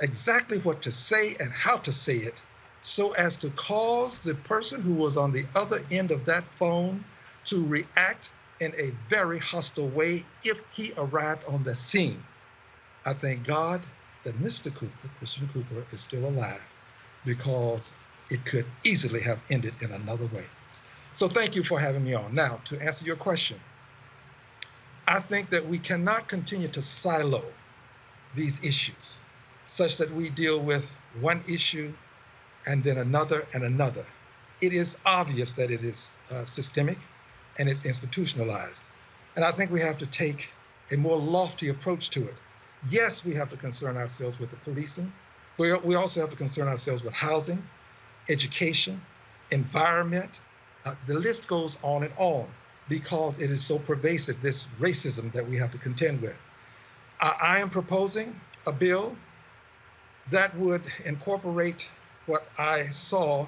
exactly what to say and how to say it so as to cause the person who was on the other end of that phone to react in a very hostile way if he arrived on the scene. I thank God that Mr. Cooper, Christian Cooper, is still alive because it could easily have ended in another way. So thank you for having me on. Now, to answer your question, I think that we cannot continue to silo these issues such that we deal with one issue and then another and another. It is obvious that it is systemic and it's institutionalized. And I think we have to take a more lofty approach to it. Yes, we have to concern ourselves with the policing. We also have to concern ourselves with housing, education, environment. The list goes on and on because it is so pervasive, this racism that we have to contend with. I am proposing a bill that would incorporate what I saw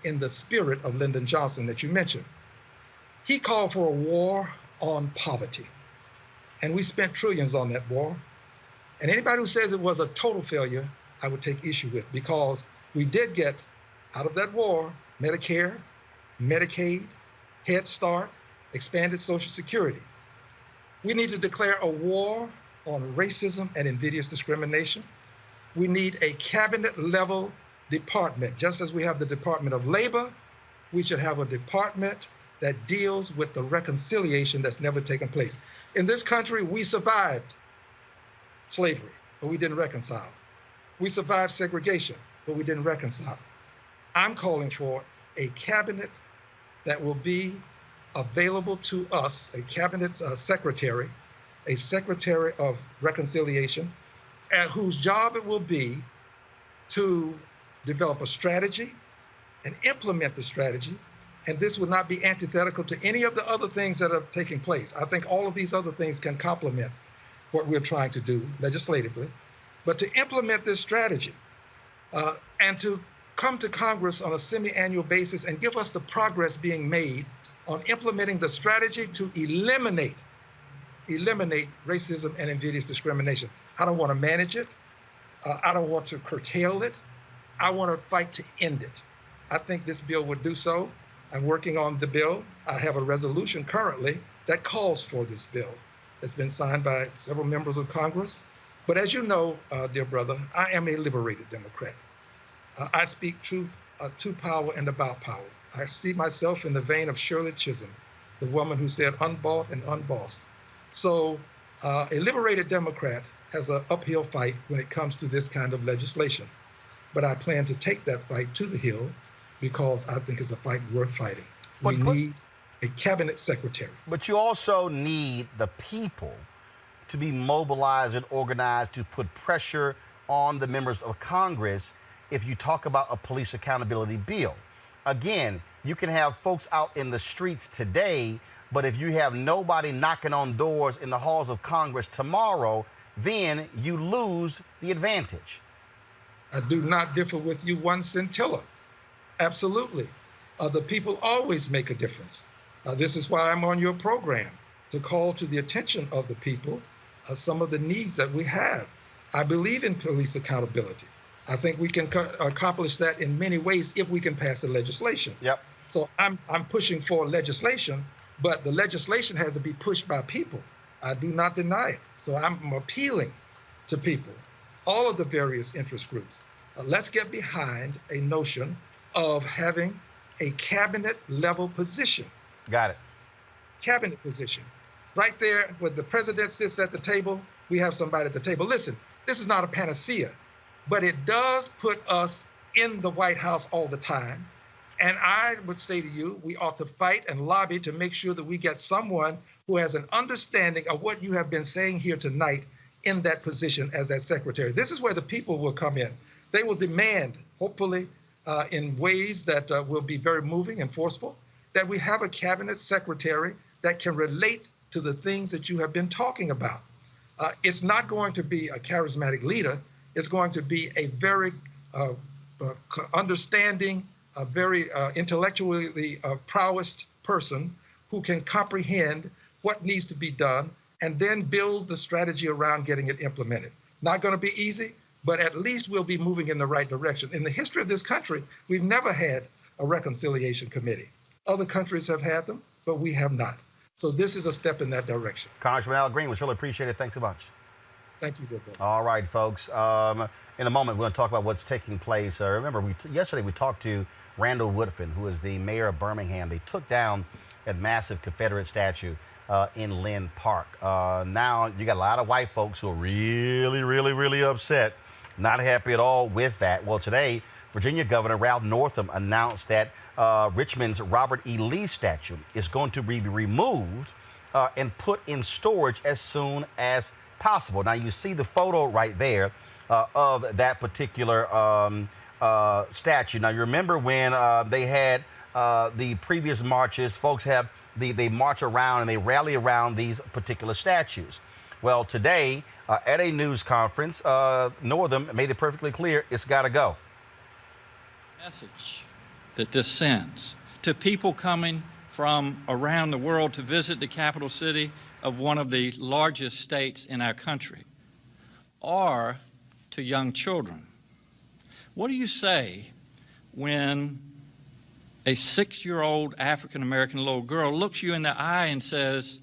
in the spirit of Lyndon Johnson that you mentioned. He called for a war on poverty, and we spent trillions on that war. And anybody who says it was a total failure, I would take issue with, because we did get out of that war Medicare, Medicaid, Head Start, expanded Social Security. We need to declare a war on racism and invidious discrimination. We need a cabinet-level department. Just as we have the Department of Labor, we should have a department that deals with the reconciliation that's never taken place. In this country, we survived slavery, but we didn't reconcile. We survived segregation, but we didn't reconcile. I'm calling for a cabinet that will be available to us, a cabinet secretary, a secretary of reconciliation, whose job it will be to develop a strategy and implement the strategy. And this would not be antithetical to any of the other things that are taking place. I think all of these other things can complement what we're trying to do legislatively. But to implement this strategy and to come to Congress on a semi-annual basis and give us the progress being made on implementing the strategy to eliminate racism and invidious discrimination. I don't want to manage it. I don't want to curtail it. I want to fight to end it. I think this bill would do so. I'm working on the bill. I have a resolution currently that calls for this bill. It's been signed by several members of Congress. But as you know, dear brother, I am a liberated Democrat. I speak truth to power and about power. I see myself in the vein of Shirley Chisholm, the woman who said unbought and unbossed. So a liberated Democrat has an uphill fight when it comes to this kind of legislation. But I plan to take that fight to the hill because I think it's a fight worth fighting. We need a cabinet secretary. But you also need the people to be mobilized and organized to put pressure on the members of Congress if you talk about a police accountability bill. Again, you can have folks out in the streets today, but if you have nobody knocking on doors in the halls of Congress tomorrow, then you lose the advantage. I do not differ with you one scintilla. Absolutely. The people always make a difference. This is why I'm on your program, to call to the attention of the people some of the needs that we have. I believe in police accountability. I think we can accomplish that in many ways if we can pass the legislation. Yep. So I'm pushing for legislation, but the legislation has to be pushed by people. I do not deny it. So I'm appealing to people, all of the various interest groups. Let's get behind a notion of having a cabinet level position. Got it. Cabinet position. Right there, when the president sits at the table, we have somebody at the table. Listen, this is not a panacea, but it does put us in the White House all the time. And I would say to you, we ought to fight and lobby to make sure that we get someone who has an understanding of what you have been saying here tonight in that position as that secretary. This is where the people will come in. They will demand, hopefully, in ways that will be very moving and forceful, that we have a cabinet secretary that can relate to the things that you have been talking about. It's not going to be a charismatic leader. It's going to be a very understanding, a very intellectually prowessed person who can comprehend what needs to be done and then build the strategy around getting it implemented. Not going to be easy, but at least we'll be moving in the right direction. In the history of this country, we've never had a reconciliation committee. Other countries have had them, but we have not. So this is a step in that direction. Congressman Al Green, we really appreciate it. Thanks so much. Thank you, good brother. All right, folks. In a moment, we're going to talk about what's taking place. Remember, yesterday we talked to Randall Woodfin, who is the mayor of Birmingham. They took down that massive Confederate statue in Lynn Park. Now, you got a lot of white folks who are really, really, really upset, not happy at all with that. Well, today, Virginia Governor Ralph Northam announced that Richmond's Robert E. Lee statue is going to be removed and put in storage as soon as possible. Now, you see the photo right there of that particular statue. Now, you remember when they had the previous marches, folks they march around and they rally around these particular statues. Well, today at a news conference, Northam made it perfectly clear it's got to go. Message that this sends to people coming from around the world to visit the capital city of one of the largest states in our country, or to young children. What do you say when a 6-year-old African-American little girl looks you in the eye and says,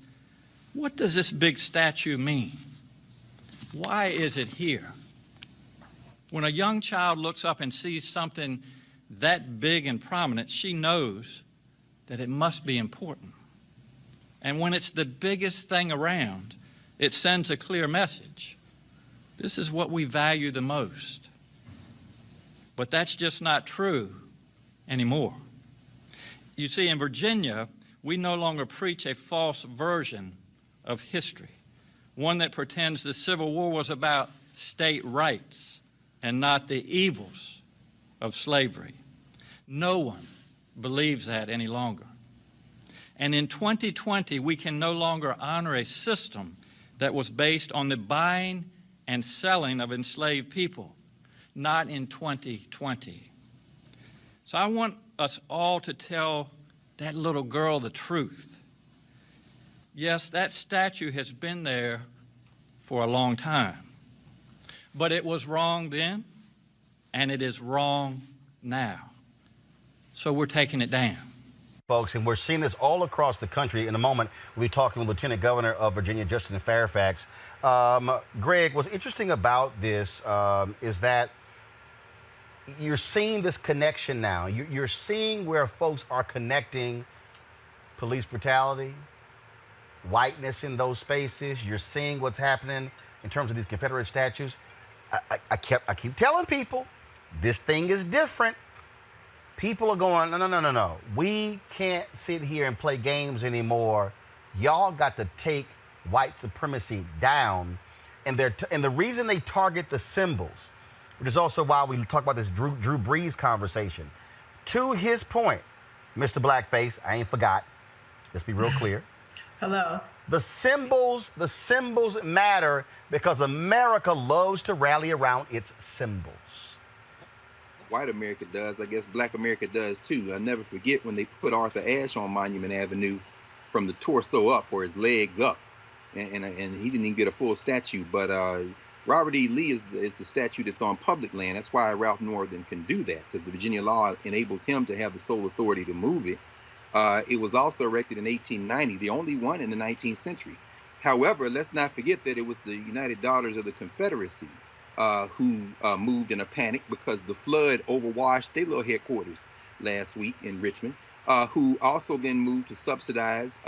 "What does this big statue mean? Why is it here?" When a young child looks up and sees something that big and prominent, she knows that it must be important. And when it's the biggest thing around, it sends a clear message. This is what we value the most. But that's just not true anymore. You see, in Virginia, we no longer preach a false version of history, one that pretends the Civil War was about state rights and not the evils of slavery. No one believes that any longer. And in 2020, we can no longer honor a system that was based on the buying and selling of enslaved people, not in 2020. So I want us all to tell that little girl the truth. Yes, that statue has been there for a long time, but it was wrong then, and it is wrong now. So we're taking it down. Folks, and we're seeing this all across the country. In a moment, we'll be talking with Lieutenant Governor of Virginia, Justin Fairfax. Greg, what's interesting about this is that you're seeing this connection now. You're seeing where folks are connecting police brutality, whiteness in those spaces. You're seeing what's happening in terms of these Confederate statues. I keep telling people, this thing is different. People are going, no. We can't sit here and play games anymore. Y'all got to take white supremacy down. And the reason they target the symbols, which is also why we talk about this Drew Brees conversation. To his point, Mr. Blackface, I ain't forgot. Let's be real clear. Hello. The symbols matter because America loves to rally around its symbols. White America does. I guess Black America does too. I'll never forget when they put Arthur Ashe on Monument Avenue from the torso up or his legs up. And he didn't even get a full statue. But Robert E. Lee is the statue that's on public land. That's why Ralph Northam can do that, because the Virginia law enables him to have the sole authority to move it. It was also erected in 1890, the only one in the 19th century. However, let's not forget that it was the United Daughters of the Confederacy who moved in a panic because the flood overwashed their little headquarters last week in Richmond, who also then moved to subsidize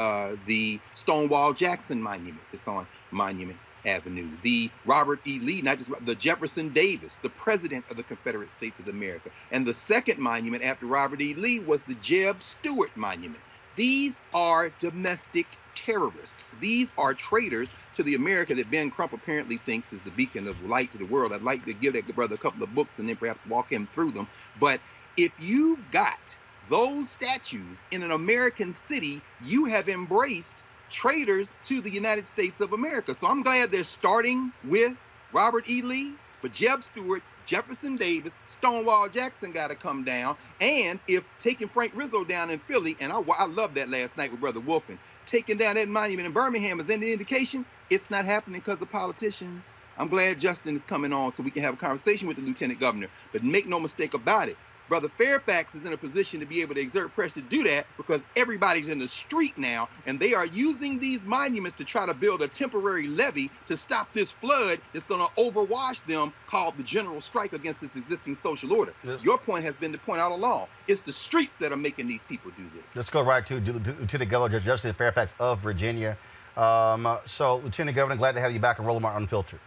the Stonewall Jackson Monument that's on Monument Avenue, the Robert E. Lee, not just the Jefferson Davis, the president of the Confederate States of America. And the second monument after Robert E. Lee was the Jeb Stuart Monument. These are domestic terrorists. These are traitors to the America that Ben Crump apparently thinks is the beacon of light to the world. I'd like to give that brother a couple of books and then perhaps walk him through them. But if you've got those statues in an American city, you have embraced traitors to the United States of America. So I'm glad they're starting with Robert E. Lee, but Jeb Stuart, Jefferson Davis, Stonewall Jackson got to come down. And if taking Frank Rizzo down in Philly, and I love that last night with Brother Wolfen, taking down that monument in Birmingham is any indication, it's not happening because of politicians. I'm glad Justin is coming on so we can have a conversation with the Lieutenant Governor. But make no mistake about it, Brother Fairfax is in a position to be able to exert pressure to do that because everybody's in the street now, and they are using these monuments to try to build a temporary levee to stop this flood that's going to overwash them, called the general strike against this existing social order. Yes. Your point has been to point out along, it's the streets that are making these people do this. Let's go right to Lieutenant Governor Justin Fairfax of Virginia. So, Lieutenant Governor, glad to have you back on Roland Martin Unfiltered.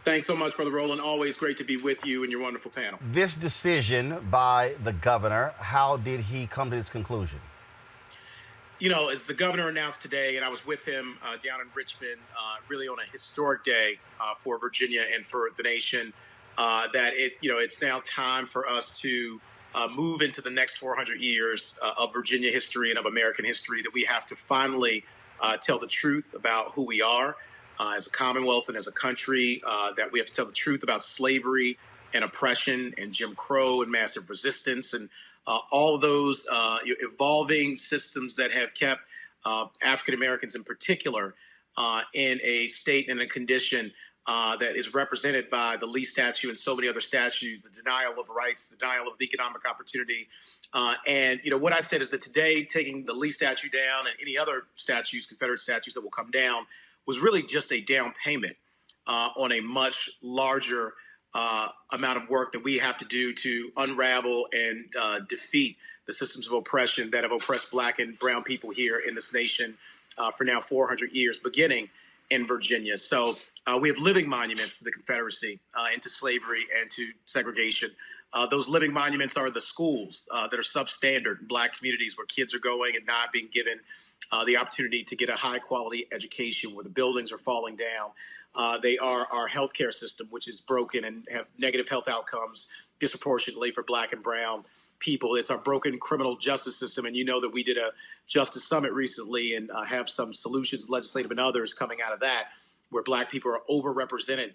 Thanks so much, Brother Roland. Always great to be with you and your wonderful panel. This decision by the governor, how did he come to this conclusion? You know, as the governor announced today, and I was with him down in Richmond, really on a historic day for Virginia and for the nation, that it's now time for us to move into the next 400 years of Virginia history and of American history, that we have to finally tell the truth about who we are as a Commonwealth and as a country, that we have to tell the truth about slavery and oppression and Jim Crow and massive resistance and all of those evolving systems that have kept African Americans in particular in a state and a condition that is represented by the Lee statue and so many other statues, the denial of rights, the denial of economic opportunity. And what I said is that today, taking the Lee statue down and any other statues, Confederate statues that will come down, was really just a down payment on a much larger amount of work that we have to do to unravel and defeat the systems of oppression that have oppressed Black and brown people here in this nation for now 400 years, beginning in Virginia. So we have living monuments to the Confederacy and to slavery and to segregation. Those living monuments are the schools that are substandard in Black communities where kids are going and not being given the opportunity to get a high quality education, where the buildings are falling down. They are our healthcare system, which is broken and have negative health outcomes disproportionately for Black and brown people. It's our broken criminal justice system. And you know that we did a justice summit recently and have some solutions, legislative and others, coming out of that, where Black people are overrepresented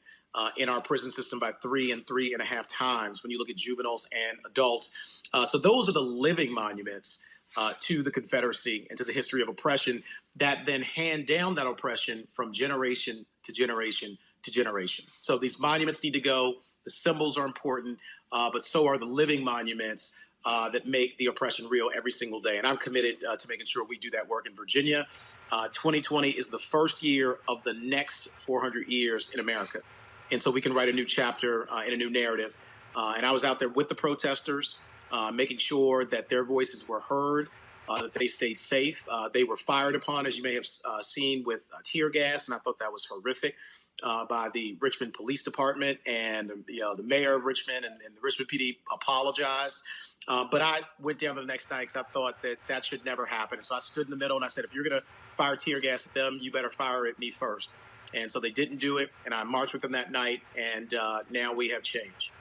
in our prison system by 3 and 3.5 times when you look at juveniles and adults. So those are the living monuments to the Confederacy and to the history of oppression that then hand down that oppression from generation to generation to generation. So these monuments need to go. The symbols are important, but so are the living monuments that make the oppression real every single day. And I'm committed to making sure we do that work in Virginia. 2020 is the first year of the next 400 years in America. And so we can write a new chapter and a new narrative. And I was out there with the protesters, making sure that their voices were heard, that they stayed safe. They were fired upon, as you may have seen, with tear gas, and I thought that was horrific, by the Richmond Police Department. And the mayor of Richmond and the Richmond PD apologized. But I went down the next night because I thought that should never happen. And so I stood in the middle and I said, if you're going to fire tear gas at them, you better fire at me first. And so they didn't do it, and I marched with them that night, and now we have change.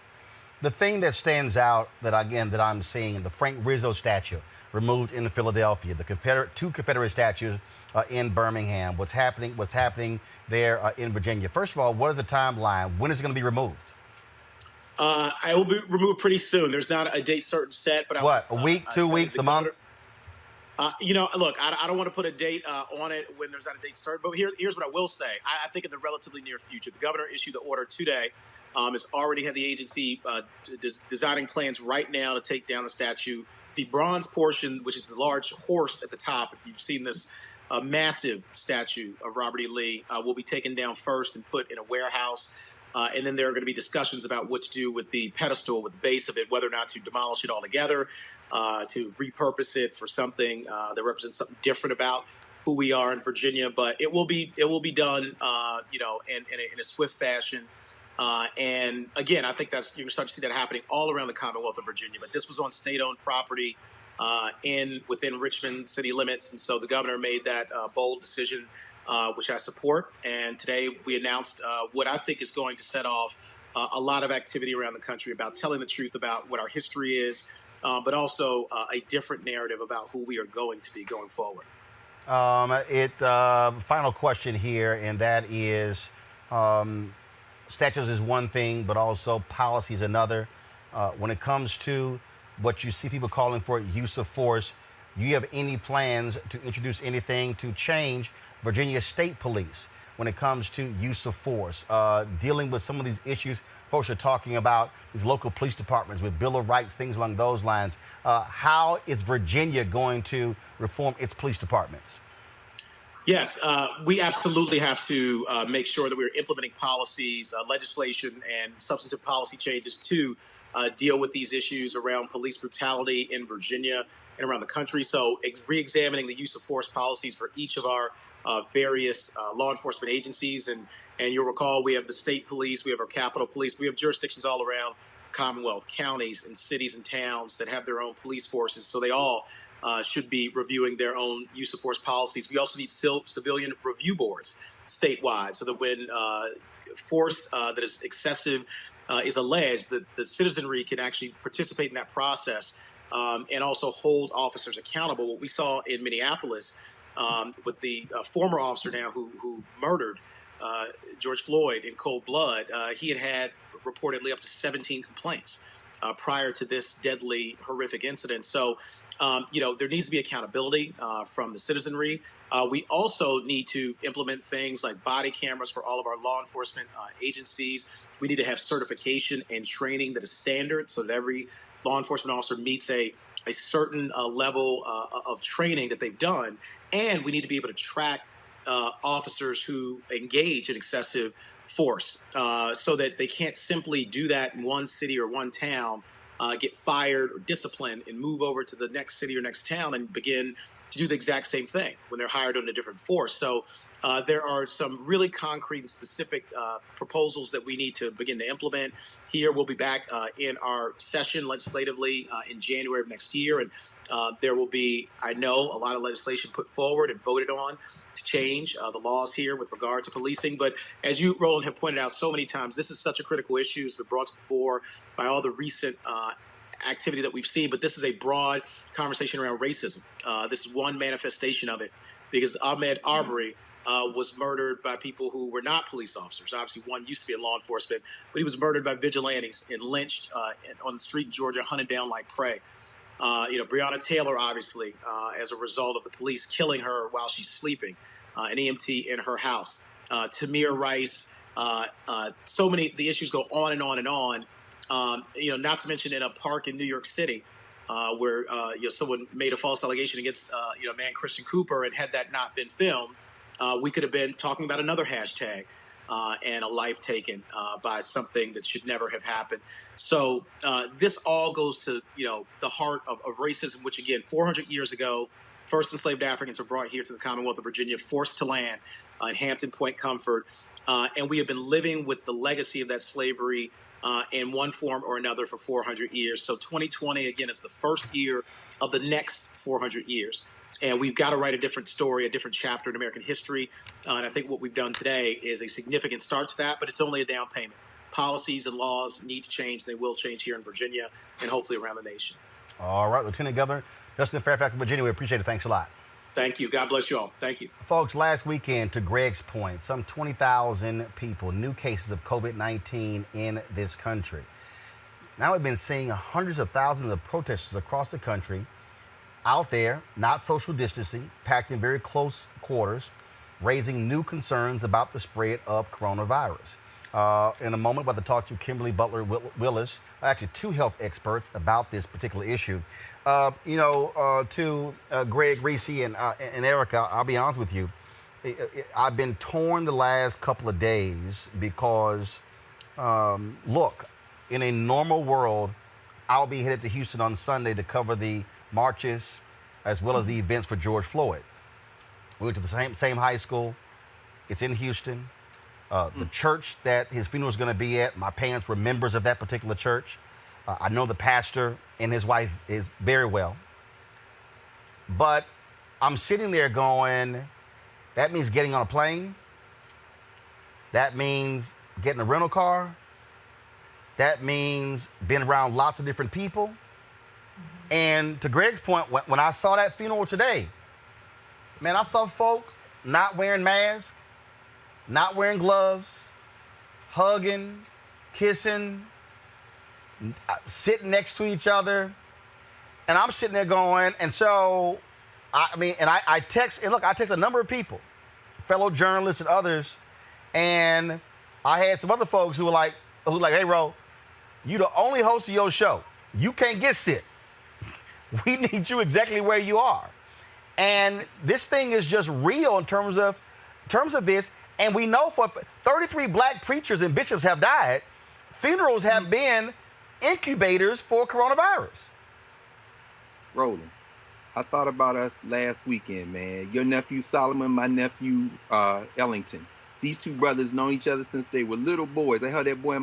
The thing that stands out that I'm seeing, the Frank Rizzo statue removed in Philadelphia, the two Confederate statues in Birmingham. What's happening there in Virginia? First of all, what is the timeline? When is it going to be removed? I will be removed pretty soon. There's not a date certain set, but a week, 2 weeks, a month? Look, I don't want to put a date on it when there's not a date certain, but here's what I will say. I think in the relatively near future, the governor issued the order today. Has already had the agency designing plans right now to take down the statue. The bronze portion, which is the large horse at the top, if you've seen this massive statue of Robert E. Lee, will be taken down first and put in a warehouse. And then there are going to be discussions about what to do with the pedestal, with the base of it, whether or not to demolish it altogether, to repurpose it for something that represents something different about who we are in Virginia. But it will be done, in a swift fashion. And again, I think you're going to start to see that happening all around the Commonwealth of Virginia. But this was on state-owned property within Richmond city limits, and so the governor made that bold decision, which I support. And today we announced what I think is going to set off a lot of activity around the country about telling the truth about what our history is, but also a different narrative about who we are going to be going forward. Final question here, and that is, statues is one thing, but also policy is another. When it comes to what you see people calling for use of force, do you have any plans to introduce anything to change Virginia State Police? when it comes to use of force, dealing with some of these issues folks are talking about, these local police departments with Bill of Rights, things along those lines. How is Virginia going to reform its police departments? Yes, we absolutely have to make sure that we're implementing policies, legislation, and substantive policy changes to deal with these issues around police brutality in Virginia and around the country. So re-examining the use of force policies for each of our various law enforcement agencies. And you'll recall we have the state police, we have our Capitol Police, we have jurisdictions all around Commonwealth, counties and cities and towns that have their own police forces. So they all should be reviewing their own use of force policies. We also need civilian review boards statewide so that when force that is excessive is alleged, that the citizenry can actually participate in that process and also hold officers accountable. What we saw in Minneapolis with the former officer now who murdered George Floyd in cold blood, he had reportedly up to 17 complaints prior to this deadly, horrific incident. So, there needs to be accountability from the citizenry. We also need to implement things like body cameras for all of our law enforcement agencies. We need to have certification and training that is standard so that every law enforcement officer meets a certain level of training that they've done. And we need to be able to track officers who engage in excessive force so that they can't simply do that in one city or one town, get fired or disciplined and move over to the next city or next town and begin to do the exact same thing when they're hired on a different force. So there are some really concrete and specific proposals that we need to begin to implement here. We'll be back in our session legislatively in January of next year. And there will be, I know, a lot of legislation put forward and voted on to change the laws here with regard to policing. But as you, Roland, have pointed out so many times, this is such a critical issue. It's been brought to the fore by all the recent activity that we've seen, but this is a broad conversation around racism. This is one manifestation of it, because Ahmaud Arbery was murdered by people who were not police officers. Obviously, one used to be in law enforcement, but he was murdered by vigilantes and lynched on the street in Georgia, hunted down like prey. Breonna Taylor, obviously, as a result of the police killing her while she's sleeping, an EMT in her house. Tamir Rice, so many, the issues go on and on and on. Not to mention in a park in New York City, where someone made a false allegation against man Christian Cooper, and had that not been filmed, we could have been talking about another hashtag and a life taken by something that should never have happened. So this all goes to the heart of racism, which again, 400 years ago, first enslaved Africans were brought here to the Commonwealth of Virginia, forced to land in Hampton Point Comfort, and we have been living with the legacy of that slavery in one form or another for 400 years. So 2020, again, is the first year of the next 400 years. And we've got to write a different story, a different chapter in American history. And I think what we've done today is a significant start to that, but it's only a down payment. Policies and laws need to change. They will change here in Virginia and hopefully around the nation. All right, Lieutenant Governor Justin Fairfax of Virginia, we appreciate it. Thanks a lot. Thank you. God bless you all. Thank you. Folks, last weekend, to Greg's point, some 20,000 people, new cases of COVID-19 in this country. Now we've been seeing hundreds of thousands of protesters across the country out there, not social distancing, packed in very close quarters, raising new concerns about the spread of coronavirus. In a moment, we're about to talk to Kimberly Butler-Willis, actually two health experts about this particular issue. To Greg, Reese, and Erica, I'll be honest with you. I've been torn the last couple of days because, look, in a normal world, I'll be headed to Houston on Sunday to cover the marches as well as the events for George Floyd. We went to the same high school. It's in Houston. The church that his funeral is going to be at, my parents were members of that particular church. I know the pastor and his wife is very well. But I'm sitting there going, that means getting on a plane. That means getting a rental car. That means being around lots of different people. And to Greg's point, when I saw that funeral today, man, I saw folk not wearing masks, not wearing gloves, hugging, kissing, sitting next to each other. And I'm sitting there going, and so, I text a number of people, fellow journalists and others, And I had some other folks who were like, hey, Ro, you the only host of your show. You can't get sick. We need you exactly where you are. And this thing is just real in terms of this. And we know for 33 black preachers and bishops have died. Funerals have been incubators for coronavirus. Roland, I thought about us last weekend, man. Your nephew Solomon, my nephew Ellington. These two brothers known each other since they were little boys. I held that boy in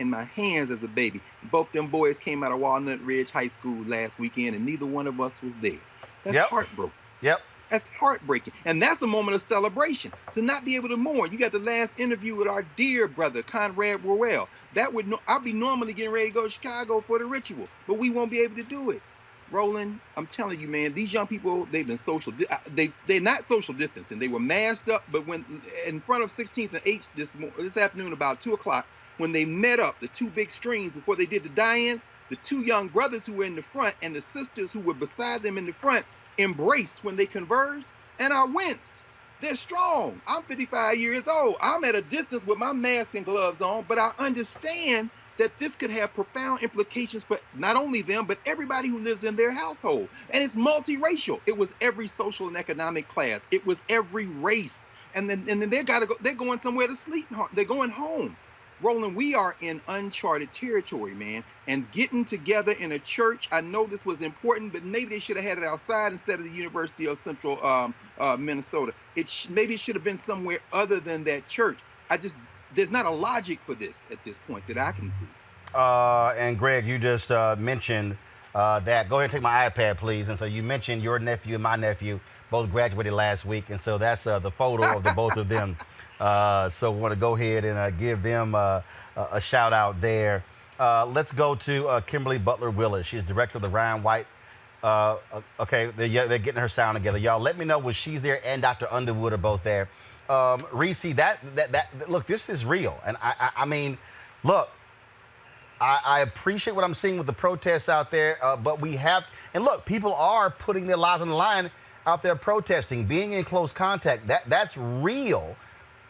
my hands as a baby. Both them boys came out of Walnut Ridge High School last weekend, and neither one of us was there. That's heartbroken. Yep. That's heartbreaking. And that's a moment of celebration. To not be able to mourn. You got the last interview with our dear brother, Conrad Worrell. I'll be normally getting ready to go to Chicago for the ritual, but we won't be able to do it. Roland, I'm telling you, man, these young people, they've been they're not social distancing. They were masked up, but when in front of 16th and H this afternoon about 2 o'clock, when they met up, the two big streams before they did the die-in, the two young brothers who were in the front and the sisters who were beside them in the front embraced when they converged, and I winced. They're strong. I'm 55 years old. I'm at a distance with my mask and gloves on, but I understand that this could have profound implications for not only them, but everybody who lives in their household. And it's multiracial. It was every social and economic class. It was every race. And then they're going somewhere to sleep. They're going home. Roland, we are in uncharted territory, man. And getting together in a church, I know this was important, but maybe they should have had it outside instead of the University of Central Minnesota. Maybe it should have been somewhere other than that church. There's not a logic for this at this point that I can see. And Greg, you just mentioned that. Go ahead and take my iPad, please. And so you mentioned your nephew and my nephew both graduated last week. And so that's the photo of the both of them. So we want to go ahead and give them a shout out there. Let's go to Kimberly Butler Willis. She's director of the Ryan White. Okay, they're getting her sound together. Y'all, let me know when she's there and Dr. Underwood are both there. Reese, that look, this is real. And I mean, look, I appreciate what I'm seeing with the protests out there, but we have, and look, people are putting their lives on the line out there protesting, being in close contact. That's real.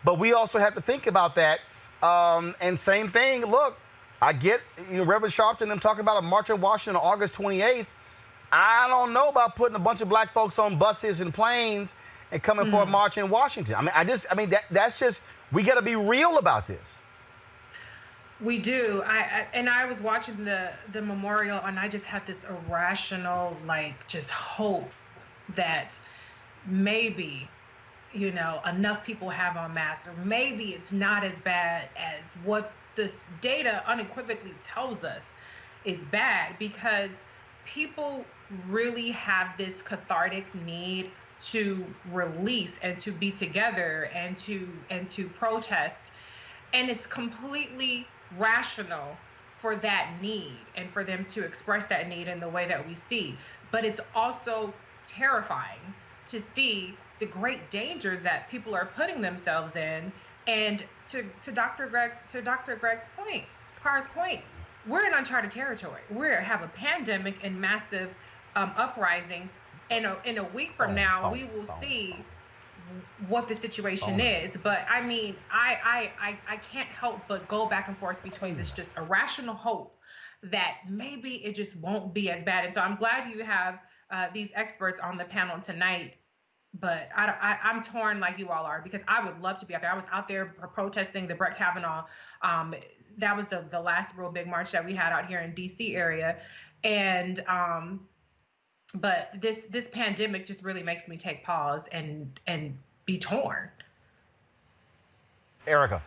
But we also have to think about that. And same thing, look, I get, Reverend Sharpton, them talking about a march in Washington on August 28th. I don't know about putting a bunch of black folks on buses and planes and coming for a march in Washington. I mean, that's just, we got to be real about this. We do. I was watching the memorial, and I just had this irrational, just hope that maybe, enough people have on masks, or maybe it's not as bad as what this data unequivocally tells us is bad, because people really have this cathartic need to release and to be together and to protest, and it's completely rational for that need and for them to express that need in the way that we see. But it's also terrifying to see the great dangers that people are putting themselves in. And to Dr. Greg's point, Carr's point, we're in uncharted territory. We have a pandemic and massive uprisings. And in a week from now, we will see what the situation is. But I mean, I can't help but go back and forth between this just irrational hope that maybe it just won't be as bad. And so I'm glad you have these experts on the panel tonight. But I'm torn like you all are, because I would love to be out there. I was out there protesting the Brett Kavanaugh. That was the last real big march that we had out here in D.C. area. And but this pandemic just really makes me take pause and be torn. Erica.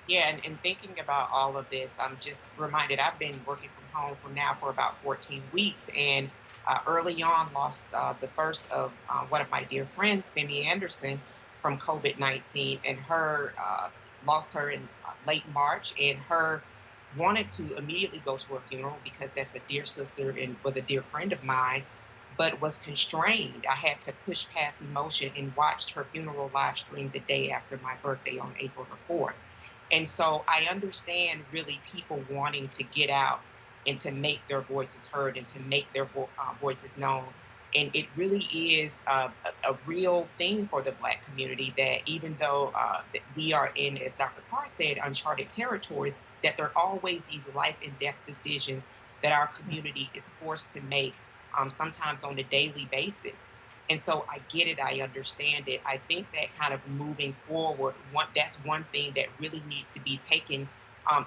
Yeah, and thinking about all of this, I'm just reminded I've been working from home for about 14 weeks, and early on lost the first of one of my dear friends, Femi Anderson, from COVID-19, and her lost her in late March, and her wanted to immediately go to her funeral because that's a dear sister and was a dear friend of mine, but was constrained. I had to push past emotion and watched her funeral live stream the day after my birthday on April the 4th. And so I understand really people wanting to get out and to make their voices heard and to make their voices known. And it really is a real thing for the Black community, that even though that we are in, as Dr. Carr said, uncharted territories, that there are always these life and death decisions that our community is forced to make, sometimes on a daily basis. And so I get it, I understand it. I think that kind of moving forward, that's one thing that really needs to be taken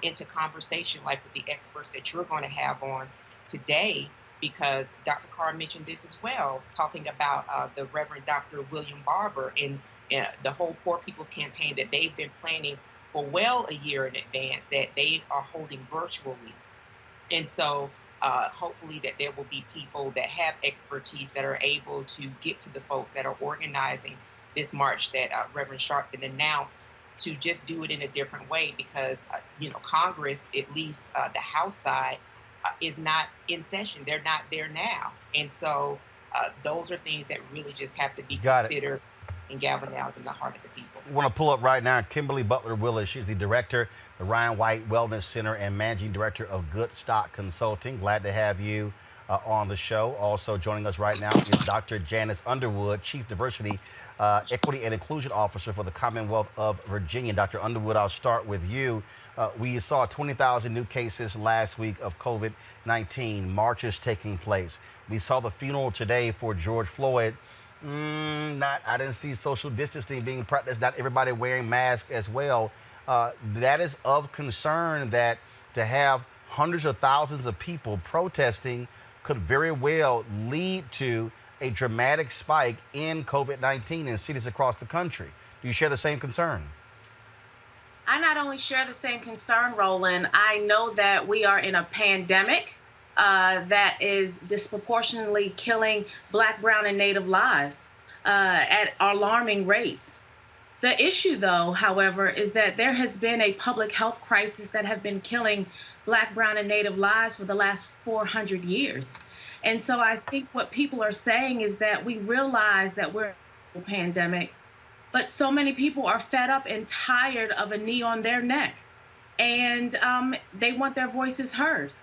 into conversation, like with the experts that you're going to have on today, because Dr. Carr mentioned this as well, talking about the Reverend Dr. William Barber and the whole Poor People's Campaign that they've been planning for well a year in advance, that they are holding virtually. And so hopefully that there will be people that have expertise that are able to get to the folks that are organizing this march that Reverend Sharpton announced, to just do it in a different way, because, Congress, at least the House side, is not in session. They're not there now. And so those are things that really just have to be considered and galvanized in the heart of the people. I want to pull up right now Kimberly Butler Willis. She's the director, the Ryan White Wellness Center, and managing director of Good Stock Consulting. Glad to have you on the show. Also joining us right now is Dr. Janice Underwood, Chief Diversity, Equity, and Inclusion Officer for the Commonwealth of Virginia. Dr. Underwood, I'll start with you. We saw 20,000 new cases last week of COVID-19, marches taking place. We saw the funeral today for George Floyd. I didn't see social distancing being practiced, not everybody wearing masks as well. That is of concern, that to have hundreds of thousands of people protesting could very well lead to a dramatic spike in COVID-19 in cities across the country. Do you share the same concern? I not only share the same concern, Roland, I know that we are in a pandemic that is disproportionately killing Black, Brown, and Native lives at alarming rates. The issue, though, however, is that there has been a public health crisis that have been killing Black, Brown, and Native lives for the last 400 years. And so I think what people are saying is that we realize that we're in a pandemic, but so many people are fed up and tired of a knee on their neck, and they want their voices heard.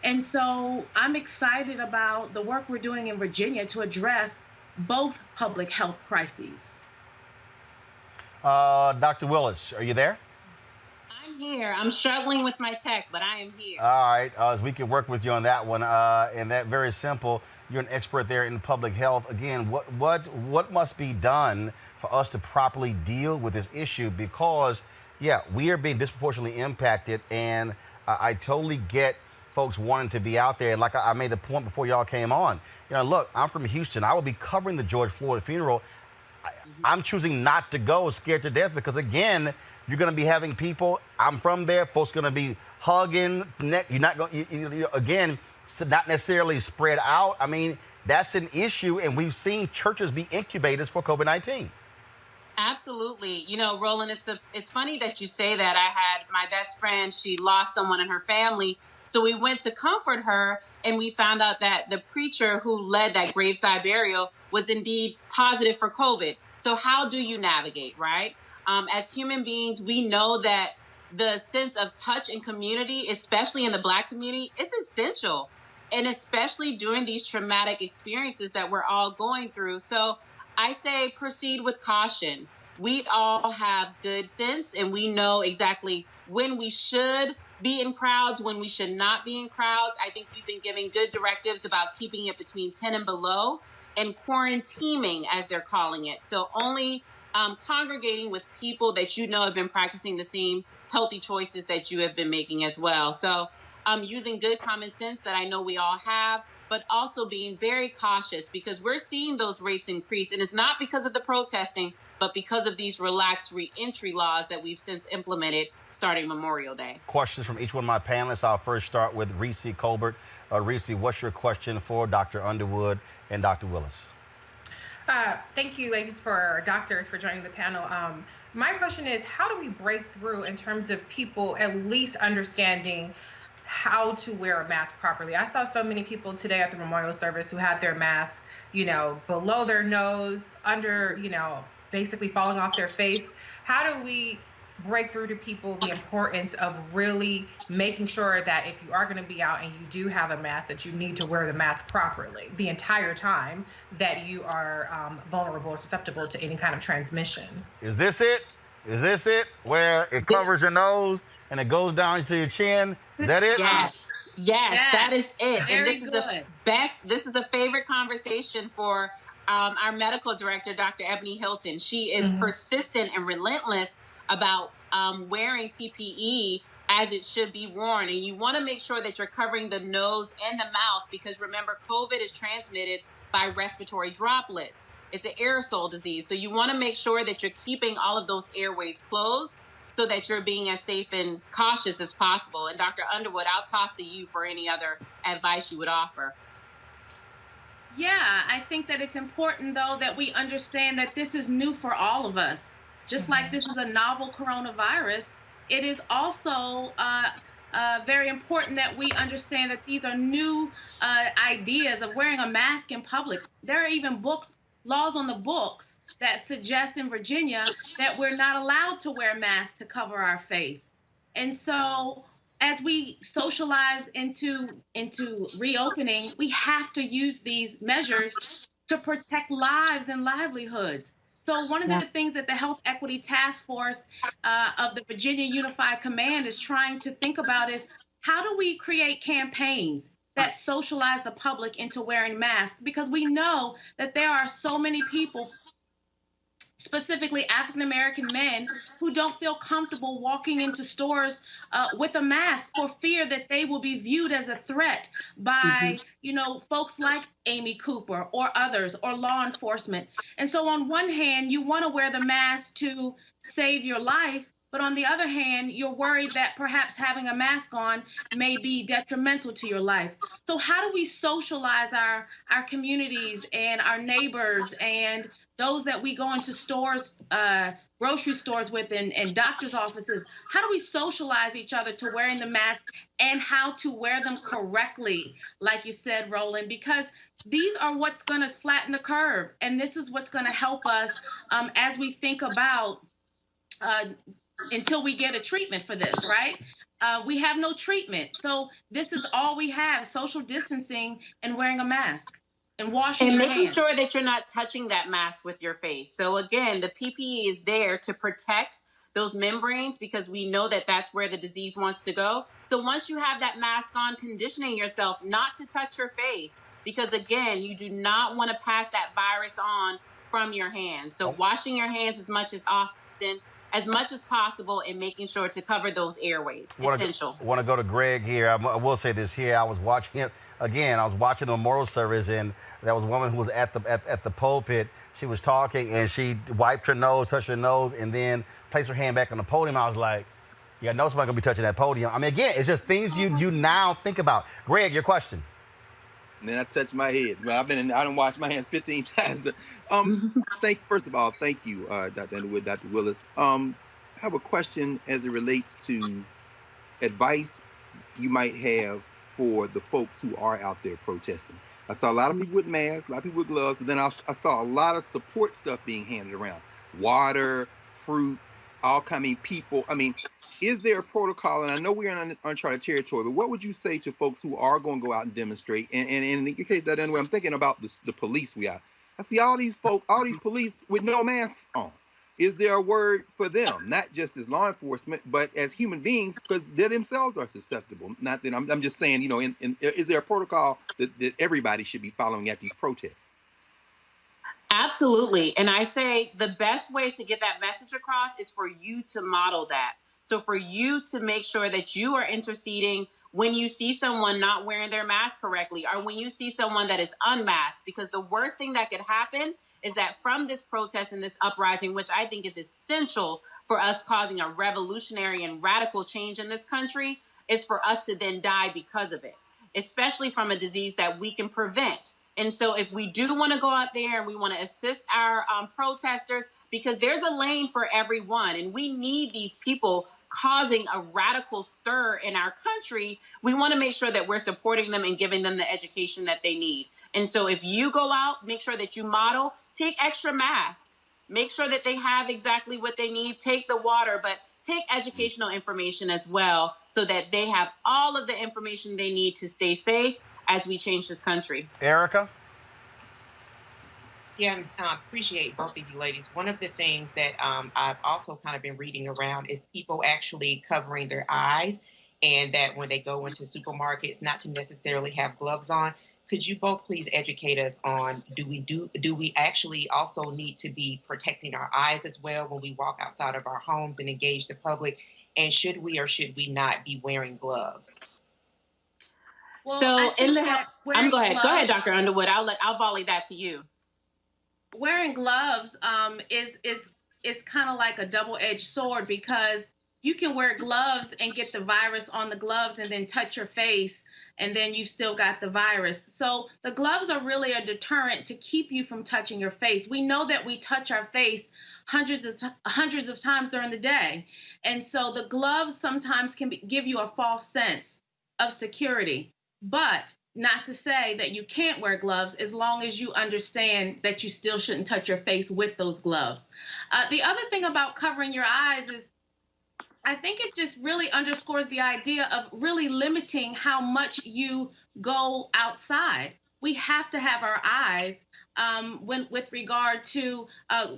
And so I'm excited about the work we're doing in Virginia to address both public health crises. Dr. Willis, are you there? I'm here. I'm struggling with my tech, but I am here. All right, as we can work with you on that one, and that very simple. You're an expert there in public health. Again, what must be done for us to properly deal with this issue? Because, yeah, we are being disproportionately impacted, and I totally get folks wanting to be out there. And like I made the point before y'all came on, look, I'm from Houston. I will be covering the George Floyd funeral. I'm choosing not to go, scared to death, because again, you're going to be having people. I'm from there. Folks going to be hugging. You're not going. Again, not necessarily spread out. I mean, that's an issue, and we've seen churches be incubators for COVID-19. Absolutely. Roland, it's funny that you say that. I had my best friend. She lost someone in her family, so we went to comfort her, and we found out that the preacher who led that graveside burial was indeed positive for COVID. So how do you navigate, right? As human beings, we know that the sense of touch and community, especially in the Black community, is essential. And especially during these traumatic experiences that we're all going through. So I say proceed with caution. We all have good sense, and we know exactly when we should be in crowds, when we should not be in crowds. I think we've been giving good directives about keeping it between 10 and below, and quarantining, as they're calling it. So only congregating with people that have been practicing the same healthy choices that you have been making as well. So using good common sense that I know we all have, but also being very cautious, because we're seeing those rates increase. And it's not because of the protesting, but because of these relaxed re-entry laws that we've since implemented starting Memorial Day. Questions from each one of my panelists. I'll first start with Reese Colbert. Reese, what's your question for Dr. Underwood and Dr. Willis? Thank you, ladies, doctors, for joining the panel. My question is, how do we break through in terms of people at least understanding how to wear a mask properly? I saw so many people today at the memorial service who had their mask, below their nose, under, basically falling off their face. How do we break through to people the importance of really making sure that if you are going to be out and you do have a mask, that you need to wear the mask properly the entire time that you are vulnerable or susceptible to any kind of transmission. Is this it? Is this it? Where it covers your nose and it goes down to your chin? Is that it? Yes, that is it. Very and this is the good. best. This is a favorite conversation for our medical director, Dr. Ebony Hilton. She is persistent and relentless about wearing PPE as it should be worn. And you want to make sure that you're covering the nose and the mouth, because remember, COVID is transmitted by respiratory droplets. It's an aerosol disease. So you want to make sure that you're keeping all of those airways closed so that you're being as safe and cautious as possible. And Dr. Underwood, I'll toss to you for any other advice you would offer. Yeah, I think that it's important, though, that we understand that this is new for all of us. Just like this is a novel coronavirus, it is also very important that we understand that these are new ideas of wearing a mask in public. There are even laws on the books that suggest in Virginia that we're not allowed to wear masks to cover our face. And so as we socialize into reopening, we have to use these measures to protect lives and livelihoods. So one of the things that the Health Equity Task Force of the Virginia Unified Command is trying to think about is, how do we create campaigns that socialize the public into wearing masks? Because we know that there are so many people, specifically African-American men, who don't feel comfortable walking into stores with a mask for fear that they will be viewed as a threat by, folks like Amy Cooper or others or law enforcement. And so on one hand, you want to wear the mask to save your life, but on the other hand, you're worried that perhaps having a mask on may be detrimental to your life. So how do we socialize our communities and our neighbors and those that we go into stores, grocery stores with and doctor's offices? How do we socialize each other to wearing the mask and how to wear them correctly, like you said, Roland? Because these are what's going to flatten the curve. And this is what's going to help us as we think about until we get a treatment for this, right? We have no treatment. So this is all we have: social distancing and wearing a mask and washing your hands. And making sure that you're not touching that mask with your face. So again, the PPE is there to protect those membranes, because we know that that's where the disease wants to go. So once you have that mask on, conditioning yourself not to touch your face, because again, you do not want to pass that virus on from your hands. So washing your hands as much as possible and making sure to cover those airways. Essential. I want to go to Greg here. I will say this here. I was watching it again. I was watching the memorial service, and there was a woman who was at the pulpit. She was talking, and she wiped her nose, touched her nose, and then placed her hand back on the podium. I was like, yeah, I know somebody's going to be touching that podium. I mean, again, it's just things you now think about. Greg, your question. And then I touched my head. Well, I done washed my hands 15 times. But, first of all, thank you, Dr. Underwood, Dr. Willis. I have a question as it relates to advice you might have for the folks who are out there protesting. I saw a lot of people with masks, a lot of people with gloves, but then I saw a lot of support stuff being handed around. Water, fruit, all kind of people. I mean, is there a protocol? And I know we're in uncharted territory, but what would you say to folks who are going to go out and demonstrate? And in your case, that anyway, I'm thinking about the police we have. I see all these police with no masks on. Is there a word for them, not just as law enforcement, but as human beings, because they themselves are susceptible? Not that I'm just saying, is there a protocol that everybody should be following at these protests? Absolutely. And I say the best way to get that message across is for you to model that. So for you to make sure that you are interceding when you see someone not wearing their mask correctly, or when you see someone that is unmasked, because the worst thing that could happen is that from this protest and this uprising, which I think is essential for us causing a revolutionary and radical change in this country, is for us to then die because of it, especially from a disease that we can prevent. And so if we do want to go out there and we want to assist our protesters, because there's a lane for everyone, and we need these people causing a radical stir in our country, we want to make sure that we're supporting them and giving them the education that they need. And so if you go out, make sure that you model, take extra masks, make sure that they have exactly what they need, take the water, but take educational information as well so that they have all of the information they need to stay safe as we change this country. Erica? Yeah, appreciate both of you ladies. One of the things that I've also kind of been reading around is people actually covering their eyes, and that when they go into supermarkets, not to necessarily have gloves on. Could you both please educate us on, do we actually also need to be protecting our eyes as well when we walk outside of our homes and engage the public? And should we or should we not be wearing gloves? Well, So go ahead. Go ahead, Dr. Underwood. I'll volley that to you. Wearing gloves is kind of like a double-edged sword, because you can wear gloves and get the virus on the gloves and then touch your face, and then you've still got the virus. So the gloves are really a deterrent to keep you from touching your face. We know that we touch our face hundreds of times during the day. And so the gloves sometimes can give you a false sense of security. But not to say that you can't wear gloves as long as you understand that you still shouldn't touch your face with those gloves. The other thing about covering your eyes is, I think it just really underscores the idea of really limiting how much you go outside. We have to have our eyes with regard to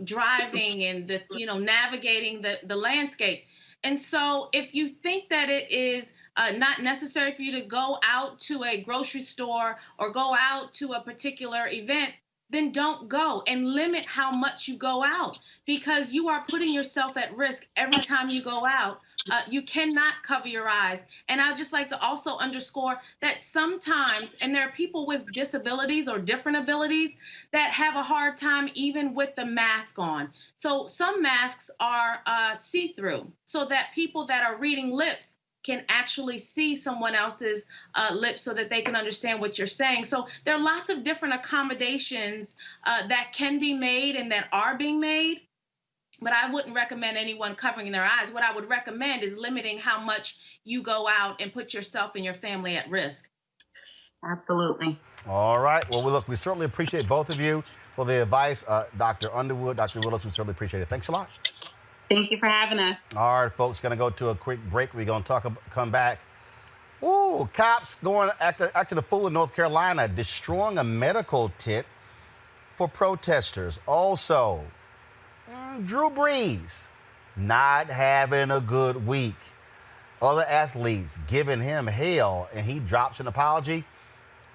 driving and navigating the landscape. And so if you think that it is not necessary for you to go out to a grocery store or go out to a particular event, then don't go, and limit how much you go out, because you are putting yourself at risk every time you go out. You cannot cover your eyes. And I'd just like to also underscore that sometimes, and there are people with disabilities or different abilities that have a hard time even with the mask on. So some masks are see-through, so that people that are reading lips can actually see someone else's lips so that they can understand what you're saying. So there are lots of different accommodations that can be made and that are being made. But I wouldn't recommend anyone covering their eyes. What I would recommend is limiting how much you go out and put yourself and your family at risk. Absolutely. All right. Well, we certainly appreciate both of you for the advice. Dr. Underwood, Dr. Willis, we certainly appreciate it. Thanks a lot. Thank you for having us. All right, folks, going to go to a quick break. We're going to come back. Ooh, cops going acting a fool in North Carolina, destroying a medical tent for protesters. Also, Drew Brees not having a good week. Other athletes giving him hell, and he drops an apology.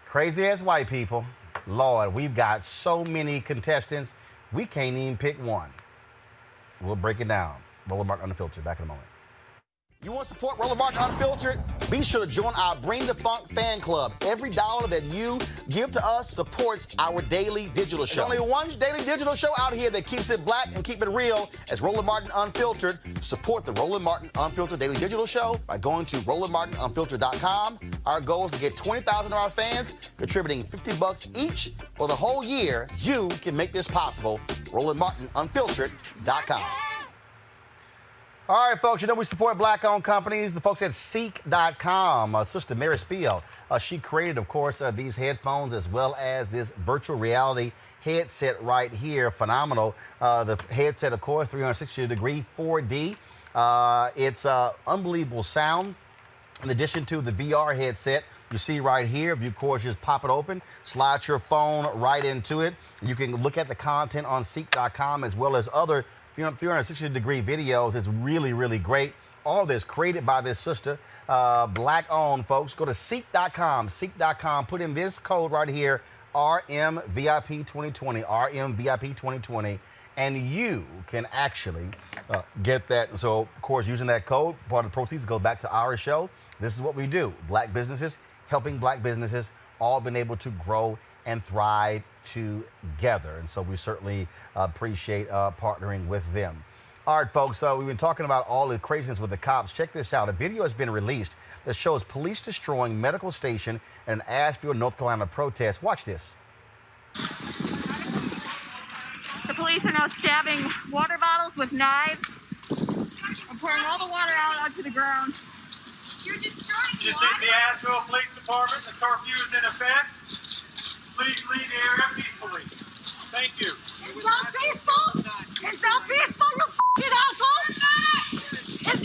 Crazy ass white people. Lord, we've got so many contestants, we can't even pick one. We'll break it down. Roland Martin Unfiltered, back in a moment. You want to support Roland Martin Unfiltered? Be sure to join our Bring the Funk fan club. Every dollar that you give to us supports our daily digital show. There's only one daily digital show out here that keeps it black and keep it real as Roland Martin Unfiltered. Support the Roland Martin Unfiltered daily digital show by going to RolandMartinUnfiltered.com. Our goal is to get 20,000 of our fans contributing $50 each for the whole year. You can make this possible. RolandMartinUnfiltered.com. All right, folks, we support black-owned companies. The folks at Ceek.com, Sister Mary Spiel, she created, of course, these headphones as well as this virtual reality headset right here. Phenomenal. The headset, of course, 360-degree 4D. It's unbelievable sound. In addition to the VR headset, you see right here, if you, of course, just pop it open, slide your phone right into it. You can look at the content on Ceek.com as well as other 360-degree videos. It's really, really great. All this created by this sister, black-owned, folks. Go to Ceek.com, Ceek.com. Put in this code right here, RMVIP2020, RMVIP2020, and you can actually get that. And so, of course, using that code, part of the proceeds go back to our show. This is what we do. Black businesses, helping black businesses, all been able to grow and thrive together. And so we certainly appreciate partnering with them. All right, folks, we've been talking about all the craziness with the cops. Check this out. A video has been released that shows police destroying medical station in an Asheville, North Carolina protest. Watch this. The police are now stabbing water bottles with knives and pouring all the water out onto the ground. You're destroying This is the Asheville Police Department. The curfew is in effect. Please leave the area peacefully. Thank you. It's not peaceful! It's not peaceful, you f***ing asshole! It's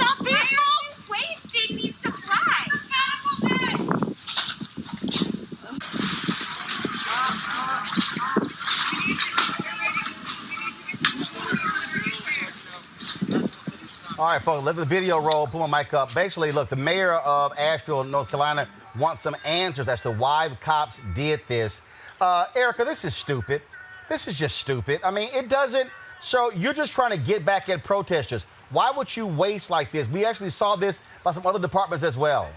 right, folks, let the video roll. Pull my mic up. Basically, look, the mayor of Asheville, North Carolina, wants some answers as to why the cops did this. Erica, this is stupid. This is just stupid. I mean, it doesn't. So you're just trying to get back at protesters. Why would you waste like this? We actually saw this by some other departments as well.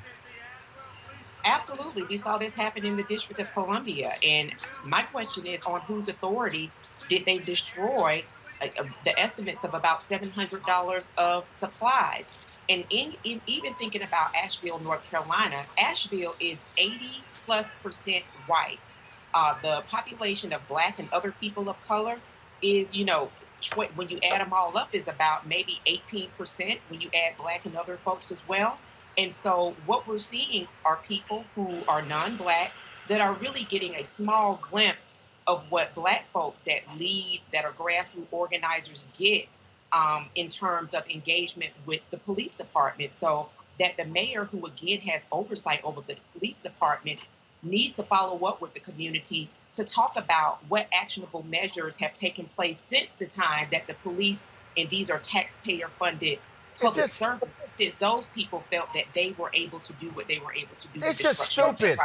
Absolutely. We saw this happen in the District of Columbia. And my question is, on whose authority did they destroy the estimates of about $700 of supplies? And in even thinking about Asheville, North Carolina, Asheville is 80+% white. The population of Black and other people of color is, when you add them all up, is about maybe 18% when you add Black and other folks as well. And so what we're seeing are people who are non-Black that are really getting a small glimpse of what Black folks that lead, that are grassroots organizers get in terms of engagement with the police department. So that the mayor, who again has oversight over the police department, needs to follow up with the community to talk about what actionable measures have taken place since the time that the police, and these are taxpayer-funded public servants, since those people felt that they were able to do what they were able to do. It's just stupid.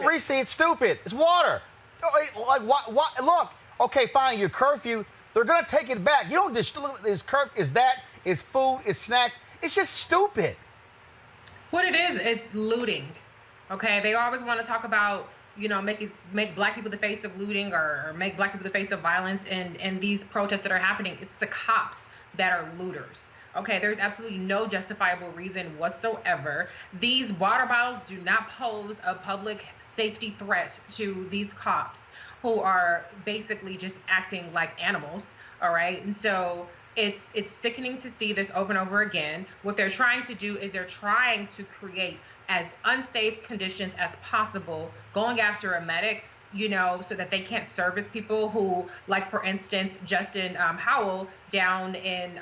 Reese, it's stupid. It's water. Like, what? Look, okay, fine, your curfew, they're going to take it back. You don't just look at this curfew. Is that, it's food, it's snacks. It's just stupid. What it is, it's looting. Okay, they always want to talk about, make Black people the face of looting or make Black people the face of violence and these protests that are happening. It's the cops that are looters. Okay, there's absolutely no justifiable reason whatsoever. These water bottles do not pose a public safety threat to these cops who are basically just acting like animals, all right? And so it's sickening to see this over and over again. What they're trying to do is they're trying to create as unsafe conditions as possible, going after a medic, so that they can't service people who, like, for instance, Justin Howell down in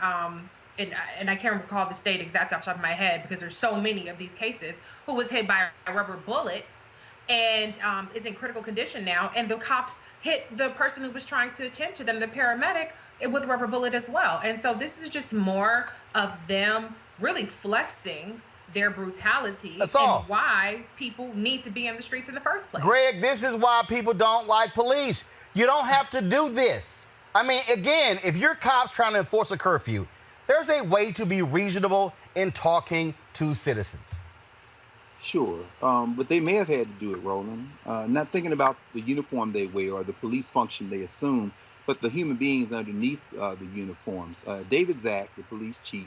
and I can't recall the state exactly off the top of my head because there's so many of these cases, who was hit by a rubber bullet and is in critical condition now. And the cops hit the person who was trying to attend to them, the paramedic, with a rubber bullet as well. And so this is just more of them really flexing their brutality. That's all. And why people need to be in the streets in the first place. Greg, this is why people don't like police. You don't have to do this. I mean, again, if you're cops trying to enforce a curfew, there's a way to be reasonable in talking to citizens. Sure, but they may have had to do it, Roland. Not thinking about the uniform they wear or the police function they assume, but the human beings underneath the uniforms. David Zack, the police chief,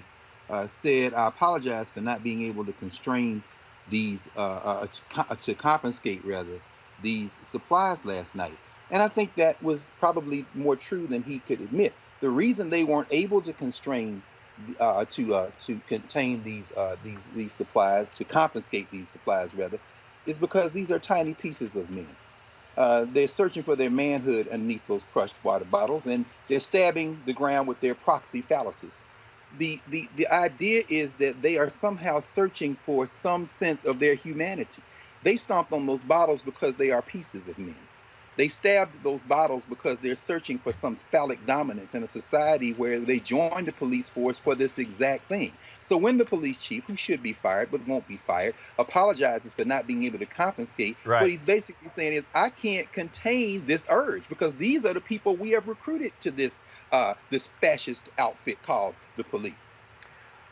said, "I apologize for not being able to constrain these, to confiscate rather, these supplies last night." And I think that was probably more true than he could admit. The reason they weren't able to constrain, to contain these supplies, to confiscate these supplies rather, is because these are tiny pieces of men. They're searching for their manhood underneath those crushed water bottles, and they're stabbing the ground with their proxy phalluses. The idea is that they are somehow searching for some sense of their humanity. They stomped on those bottles because they are pieces of men. They stabbed those bottles because they're searching for some phallic dominance in a society where they joined the police force for this exact thing. So when the police chief, who should be fired but won't be fired, apologizes for not being able to confiscate, right, what he's basically saying is, I can't contain this urge because these are the people we have recruited to this fascist outfit called the police.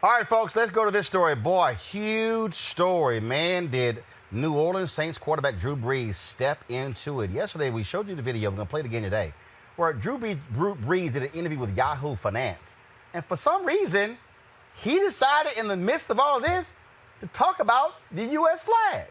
All right, folks, let's go to this story. Boy, huge story. Man, did New Orleans Saints quarterback Drew Brees step into it. Yesterday, we showed you the video. We're going to play it again today, where Drew Brees did an interview with Yahoo Finance. And for some reason, he decided in the midst of all of this to talk about the U.S. flag.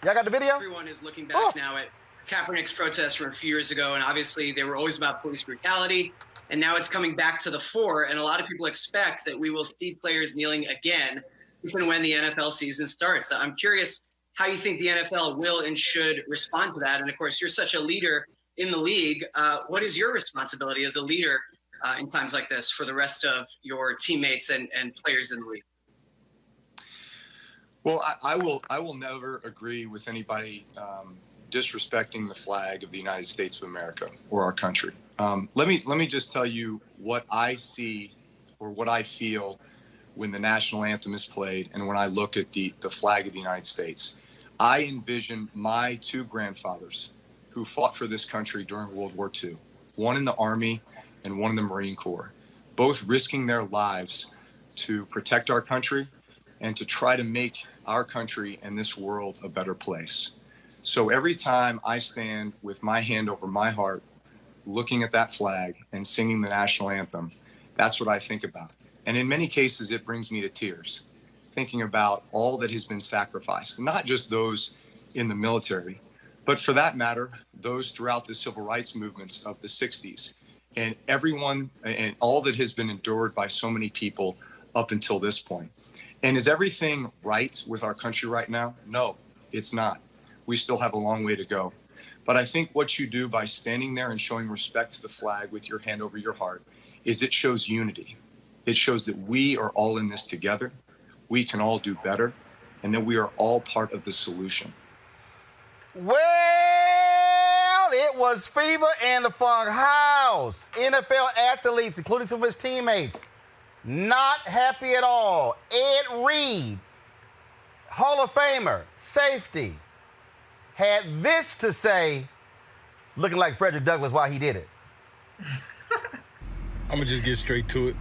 Y'all got the video? Everyone is looking back now at Kaepernick's protests from a few years ago, and obviously they were always about police brutality, and now it's coming back to the fore, and a lot of people expect that we will see players kneeling again if and when the NFL season starts. I'm curious how you think the NFL will and should respond to that, and of course, you're such a leader in the league. What is your responsibility as a leader in times like this for the rest of your teammates and players in the league? Well, I will never agree with anybody disrespecting the flag of the United States of America or our country. Let me just tell you what I see or what I feel when the national anthem is played and when I look at the flag of the United States. I envision my two grandfathers who fought for this country during World War II, one in the Army and one in the Marine Corps, both risking their lives to protect our country and to try to make our country and this world a better place. So every time I stand with my hand over my heart, looking at that flag and singing the national anthem, that's what I think about. And in many cases, it brings me to tears, thinking about all that has been sacrificed, not just those in the military, but for that matter, those throughout the civil rights movements of the 60s, and everyone and all that has been endured by so many people up until this point. And is everything right with our country right now? No, it's not. We still have a long way to go. But I think what you do by standing there and showing respect to the flag with your hand over your heart is it shows unity. It shows that we are all in this together, we can all do better, and that we are all part of the solution. Well, it was fever in the Funk House. NFL athletes, including some of his teammates, not happy at all. Ed Reed, Hall of Famer, safety, had this to say, looking like Frederick Douglass while he did it. I'm going to just get straight to it.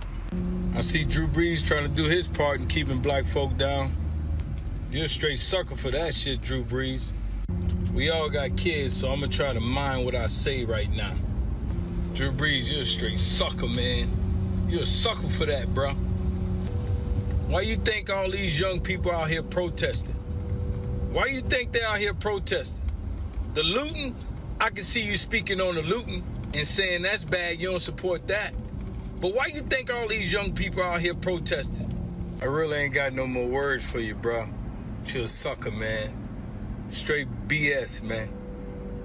I see Drew Brees trying to do his part in keeping black folk down. You're a straight sucker for that shit, Drew Brees. We all got kids, so I'm going to try to mind what I say right now. Drew Brees, you're a straight sucker, man. You're a sucker for that, bro. Why you think all these young people out here protesting? Why you think they out here protesting? The looting, I can see you speaking on the looting and saying that's bad, you don't support that. But why you think all these young people out here protesting? I really ain't got no more words for you, bro. You're a sucker, man. Straight BS, man.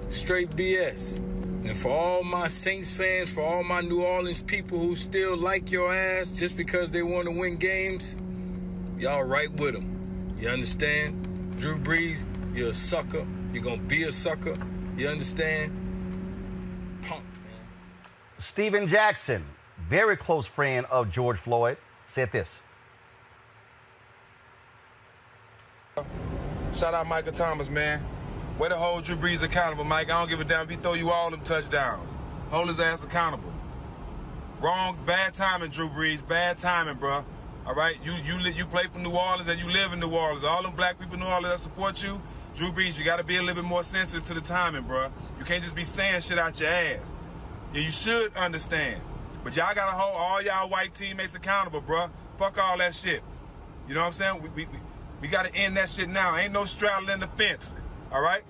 Straight BS. And for all my Saints fans, for all my New Orleans people who still like your ass just because they want to win games, y'all right with them. You understand? Drew Brees, you're a sucker. You're going to be a sucker. You understand? Punk, man. Steven Jackson, very close friend of George Floyd, said this. Shout out Michael Thomas, man. Way to hold Drew Brees accountable, Mike. I don't give a damn if he throw you all them touchdowns. Hold his ass accountable. Wrong, bad timing, Drew Brees. Bad timing, bro. All right? You play for New Orleans and you live in New Orleans. All them black people in New Orleans that support you, Drew Brees, you got to be a little bit more sensitive to the timing, bro. You can't just be saying shit out your ass. Yeah, you should understand. But y'all got to hold all y'all white teammates accountable, bro. Fuck all that shit. You know what I'm saying? We got to end that shit now. Ain't no straddling the fence, all right?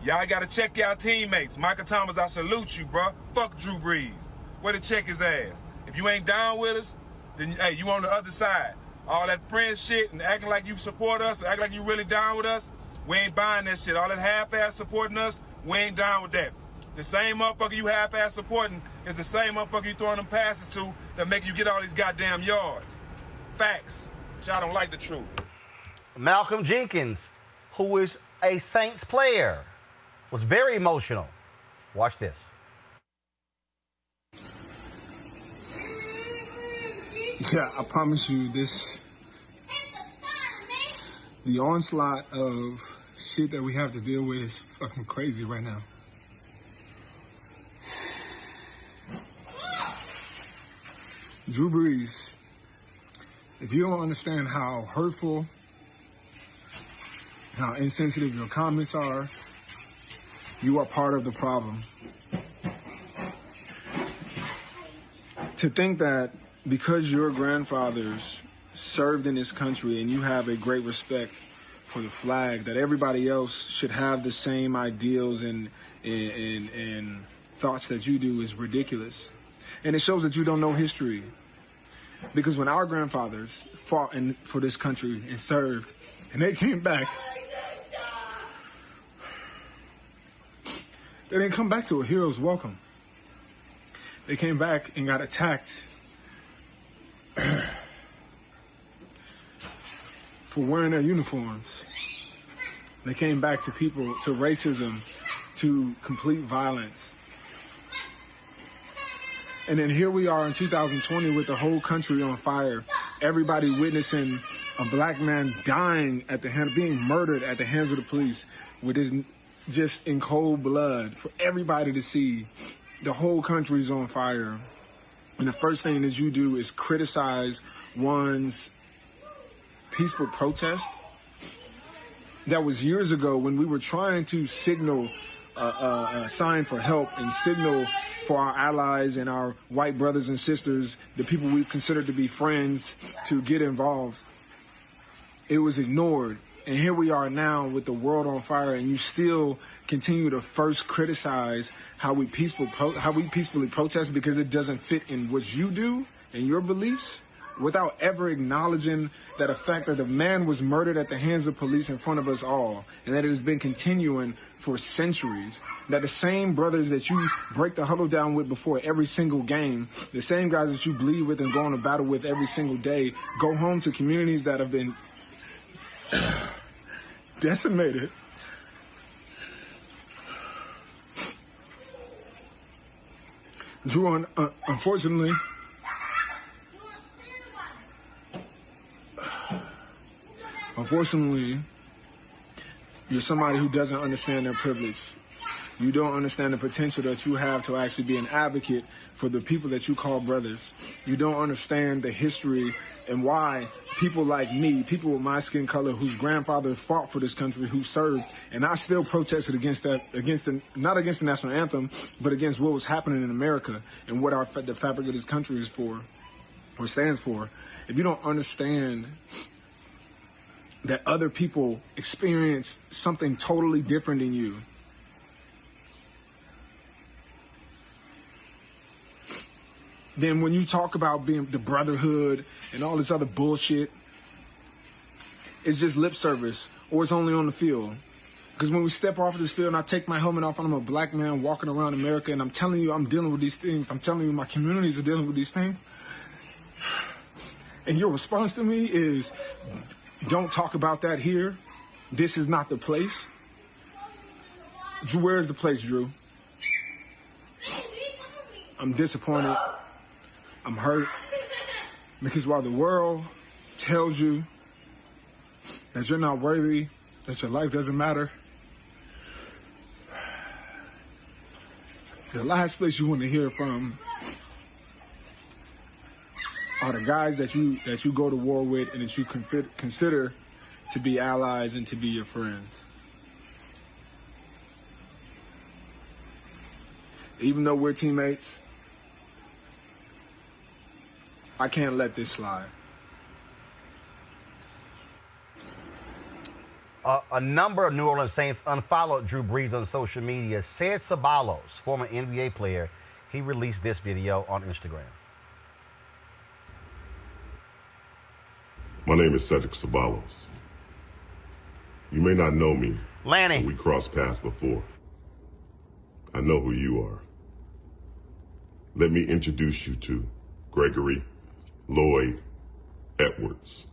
Y'all got to check y'all teammates. Michael Thomas, I salute you, bro. Fuck Drew Brees. Way to check his ass. If you ain't down with us, then, hey, you on the other side. All that friend shit and acting like you support us, acting like you really down with us, we ain't buying that shit. All that half-ass supporting us, we ain't down with that. The same motherfucker you half-ass supporting is the same motherfucker you throwing them passes to that make you get all these goddamn yards. Facts. But y'all don't like the truth. Malcolm Jenkins, who is a Saints player, was very emotional. Watch this. Yeah, I promise you this, the onslaught of shit that we have to deal with is fucking crazy right now. Drew Brees, if you don't understand how hurtful, how insensitive your comments are, you are part of the problem. To think that because your grandfathers served in this country and you have a great respect for the flag, that everybody else should have the same ideals and thoughts that you do is ridiculous. And it shows that you don't know history. Because when our grandfathers fought for this country and served, and they came back, they didn't come back to a hero's welcome. They came back and got attacked for wearing their uniforms. They came back to racism, to complete violence. And then here we are in 2020 with the whole country on fire. Everybody witnessing a black man dying at the hand, being murdered at the hands of the police, with his just in cold blood for everybody to see. The whole country's on fire. And the first thing that you do is criticize one's peaceful protest. That was years ago when we were trying to signal a sign for help and signal for our allies and our white brothers and sisters, the people we consider to be friends, to get involved. It was ignored. And here we are now with the world on fire, and you still continue to first criticize how we peacefully protest because it doesn't fit in what you do and your beliefs, without ever acknowledging that the fact that the man was murdered at the hands of police in front of us all, and that it has been continuing for centuries, that the same brothers that you break the huddle down with before every single game, the same guys that you bleed with and go on to battle with every single day, go home to communities that have been decimated. Drew, unfortunately, you're somebody who doesn't understand their privilege. You don't understand the potential that you have to actually be an advocate for the people that you call brothers. You don't understand the history and why people like me, people with my skin color, whose grandfather fought for this country, who served, and I still protested against that, not against the national anthem, but against what was happening in America and what the fabric of this country is for, or stands for. If you don't understand that other people experience something totally different than you, then when you talk about being the brotherhood and all this other bullshit, it's just lip service, or it's only on the field. Because when we step off of this field and I take my helmet off and I'm a black man walking around America and I'm telling you I'm dealing with these things, I'm telling you my communities are dealing with these things, and your response to me is, don't talk about that here. This is not the place. Drew, where is the place, Drew? I'm disappointed. I'm hurt. Because while the world tells you that you're not worthy, that your life doesn't matter, the last place you want to hear from are the guys that you go to war with and that you consider to be allies and to be your friends. Even though we're teammates, I can't let this slide. A number of New Orleans Saints unfollowed Drew Brees on social media. Ceek, former NBA player, he released this video on Instagram. My name is Ceek. You may not know me. Lanny. But we crossed paths before. I know who you are. Let me introduce you to Gregory Lloyd Edwards.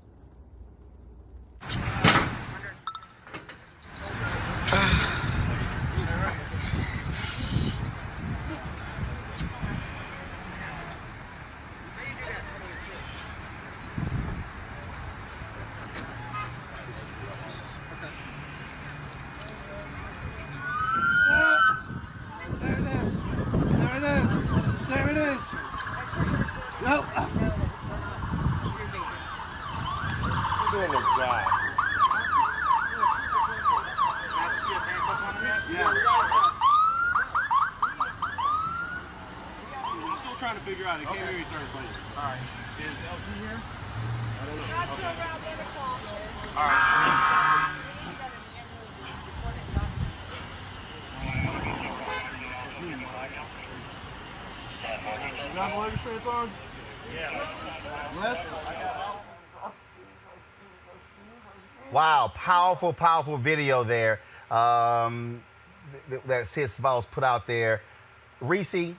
Wow, powerful, powerful video there that Ceek put out there. Reese,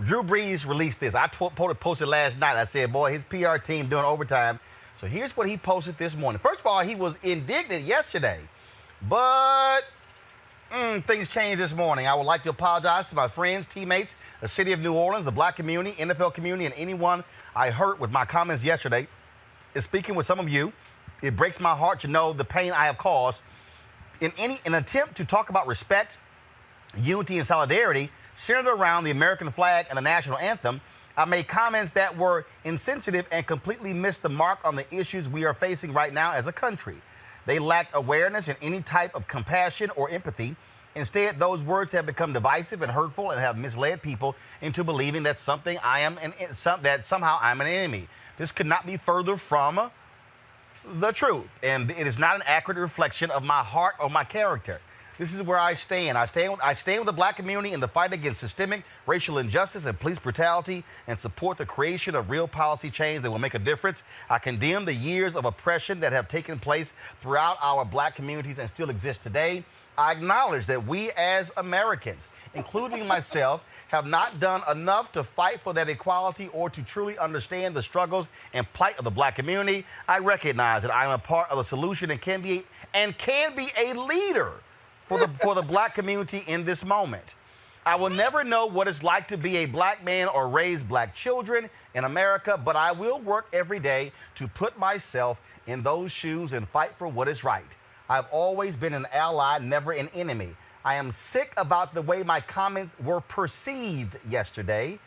Drew Brees released this. I posted last night. I said, boy, his PR team doing overtime. So here's what he posted this morning. First of all, he was indignant yesterday, but things changed this morning. I would like to apologize to my friends, teammates, the city of New Orleans, the black community, NFL community, and anyone I hurt with my comments yesterday is speaking with some of you. It breaks my heart to know the pain I have caused. In an attempt to talk about respect, unity, and solidarity centered around the American flag and the national anthem, I made comments that were insensitive and completely missed the mark on the issues we are facing right now as a country. They lacked awareness and any type of compassion or empathy. Instead, those words have become divisive and hurtful and have misled people into believing that somehow I'm an enemy. This could not be further from the truth, and it is not an accurate reflection of my heart or my character. This is where I stand. I stand with the black community in the fight against systemic racial injustice and police brutality and support the creation of real policy change that will make a difference. I condemn the years of oppression that have taken place throughout our black communities and still exist today. I acknowledge that we as Americans, including myself, have not done enough to fight for that equality or to truly understand the struggles and plight of the black community. I recognize that I am a part of the solution and can be a leader for the black community in this moment. I will never know what it's like to be a black man or raise black children in America, but I will work every day to put myself in those shoes and fight for what is right. I've always been an ally, never an enemy. I am sick about the way my comments were perceived yesterday,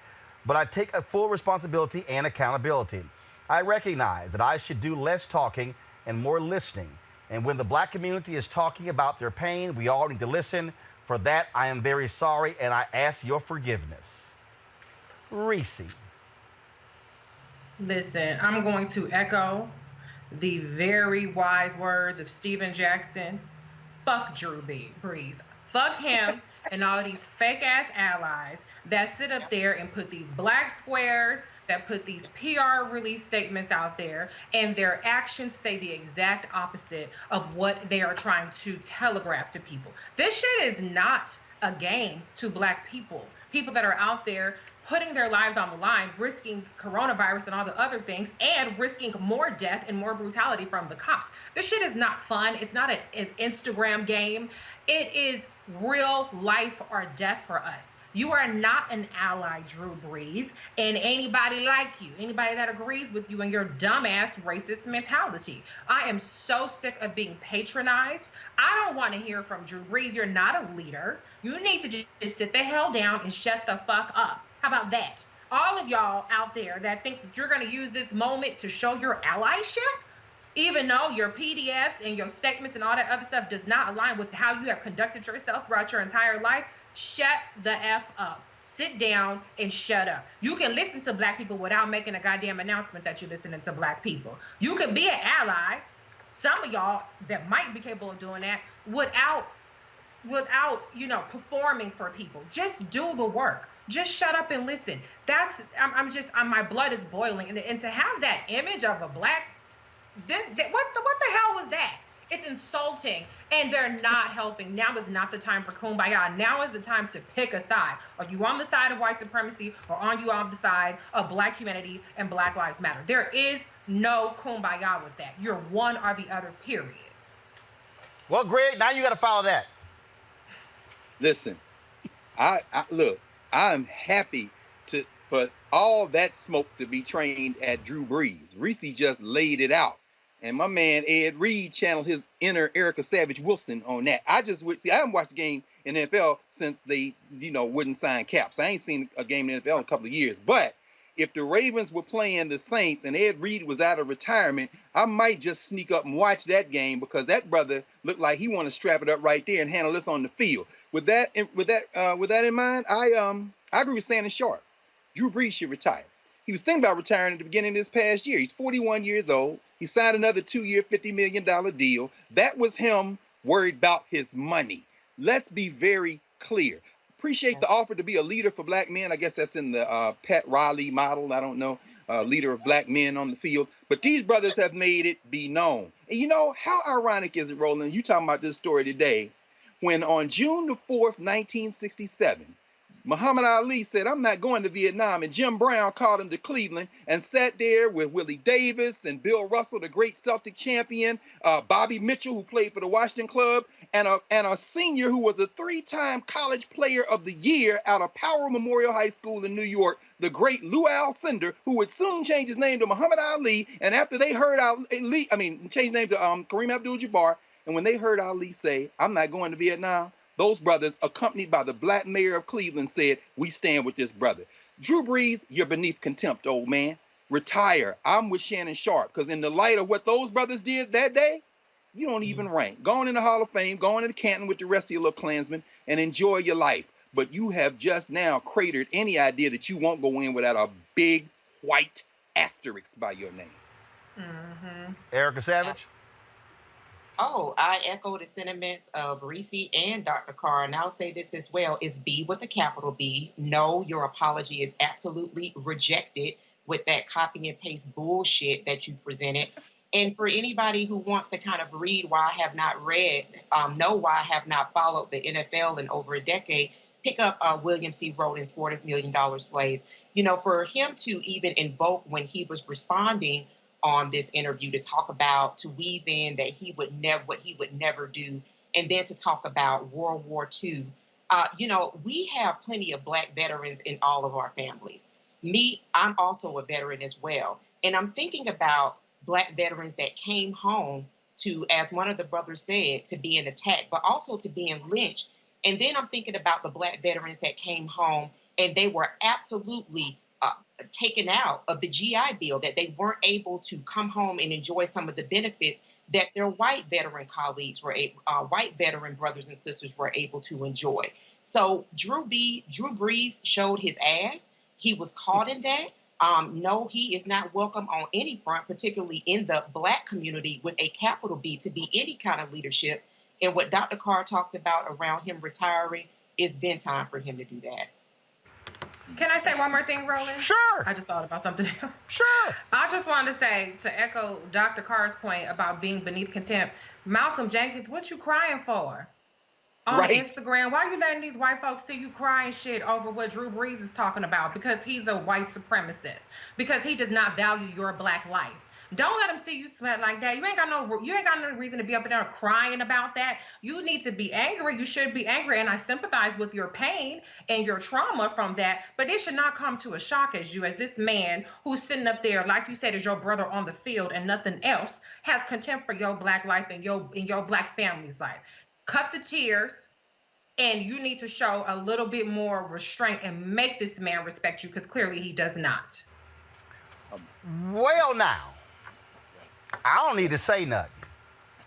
but I take a full responsibility and accountability. I recognize that I should do less talking and more listening. And when the black community is talking about their pain, we all need to listen. For that, I am very sorry, and I ask your forgiveness. Reese. Listen, I'm going to echo the very wise words of Steven Jackson. Fuck Drew Brees. Fuck him and all these fake-ass allies that sit up there and put these black squares, that put these PR release statements out there, and their actions say the exact opposite of what they are trying to telegraph to people. This shit is not a game to black people. People that are out there putting their lives on the line, risking coronavirus and all the other things, and risking more death and more brutality from the cops. This shit is not fun. It's not an Instagram game. It is real life or death for us. You are not an ally, Drew Brees, and anybody like you, anybody that agrees with you and your dumbass racist mentality. I am so sick of being patronized. I don't want to hear from Drew Brees. You're not a leader. You need to just sit the hell down and shut the fuck up. How about that? All of y'all out there that think that you're going to use this moment to show your allyship, even though your PDFs and your statements and all that other stuff does not align with how you have conducted yourself throughout your entire life, shut the F up. Sit down and shut up. You can listen to black people without making a goddamn announcement that you're listening to black people. You can be an ally, some of y'all that might be capable of doing that, without performing for people. Just do the work. Just shut up and listen. My blood is boiling. And to have that image of a black, what the hell was that? It's insulting, and they're not helping. Now is not the time for kumbaya. Now is the time to pick a side. Are you on the side of white supremacy, or are you on the side of black humanity and Black Lives Matter? There is no kumbaya with that. You're one or the other, period. Well, Greg, now you got to follow that. Listen, I'm happy for all that smoke to be trained at Drew Brees. Reese just laid it out. And my man Ed Reed channeled his inner Erica Savage Wilson on that. I haven't watched a game in the NFL since they, wouldn't sign caps. I ain't seen a game in the NFL in a couple of years. But if the Ravens were playing the Saints and Ed Reed was out of retirement, I might just sneak up and watch that game, because that brother looked like he want to strap it up right there and handle this on the field. With that in mind, I agree with Shannon Sharp. Drew Brees should retire. He was thinking about retiring at the beginning of this past year. He's 41 years old. He signed another 2-year, $50 million deal. That was him worried about his money. Let's be very clear. Appreciate the offer to be a leader for black men. I guess that's in the Pat Riley model. I don't know, leader of black men on the field. But these brothers have made it be known. And how ironic is it, Roland? You talking about this story today, when on June the 4th, 1967, Muhammad Ali said, I'm not going to Vietnam. And Jim Brown called him to Cleveland and sat there with Willie Davis and Bill Russell, the great Celtic champion, Bobby Mitchell, who played for the Washington Club, and a senior who was a 3-time college player of the year out of Power Memorial High School in New York, the great Lou Alcindor, who would soon change his name to Muhammad Ali. And after they heard Ali, change his name to Kareem Abdul-Jabbar. And when they heard Ali say, I'm not going to Vietnam, those brothers, accompanied by the black mayor of Cleveland, said, we stand with this brother. Drew Brees, you're beneath contempt, old man. Retire. I'm with Shannon Sharp, because in the light of what those brothers did that day, you don't even rank. Go on in the Hall of Fame, go on into Canton with the rest of your little Klansmen, and enjoy your life. But you have just now cratered any idea that you won't go in without a big white asterisk by your name. Mm-hmm. Erica Savage? Oh, I echo the sentiments of Reese and Dr. Carr, and I'll say this as well, is B with a capital B. No, your apology is absolutely rejected with that copy and paste bullshit that you presented. And for anybody who wants to kind of read why I have not read, know why I have not followed the NFL in over a decade, pick up William C. Rhoden's $40 Million Slaves. You know, for him to even invoke when he was responding on this interview to talk about, to weave in that he would never, what he would never do, and then to talk about World War II. You know, we have plenty of Black veterans in all of our families. Me, I'm also a veteran as well. And I'm thinking about Black veterans that came home to, as one of the brothers said, to being attacked, but also to being lynched. And then I'm thinking about the Black veterans that came home and they were absolutely taken out of the GI Bill, that they weren't able to come home and enjoy some of the benefits that their white veteran colleagues were able, white veteran brothers and sisters were able to enjoy. So Drew Brees showed his ass. He was caught in that. No, he is not welcome on any front, particularly in the Black community with a capital B, to be any kind of leadership. And what Dr. Carr talked about around him retiring, it's been time for him to do that. Can I say one more thing, Roland? Sure. I just thought about something else. Sure. I just wanted to say, to echo Dr. Carr's point about being beneath contempt, Malcolm Jenkins, what you crying for? On Instagram, why are you letting these white folks see you crying shit over what Drew Brees is talking about? Because he's a white supremacist. Because he does not value your Black life. Don't let him see you sweat like that. You ain't got no reason to be up there crying about that. You need to be angry. You should be angry, and I sympathize with your pain and your trauma from that. But it should not come to a shock as this man who's sitting up there, like you said, is your brother on the field and nothing else, has contempt for your Black life and your Black family's life. Cut the tears. And you need to show a little bit more restraint and make this man respect you, because clearly he does not. Well, now, I don't need to say nothing.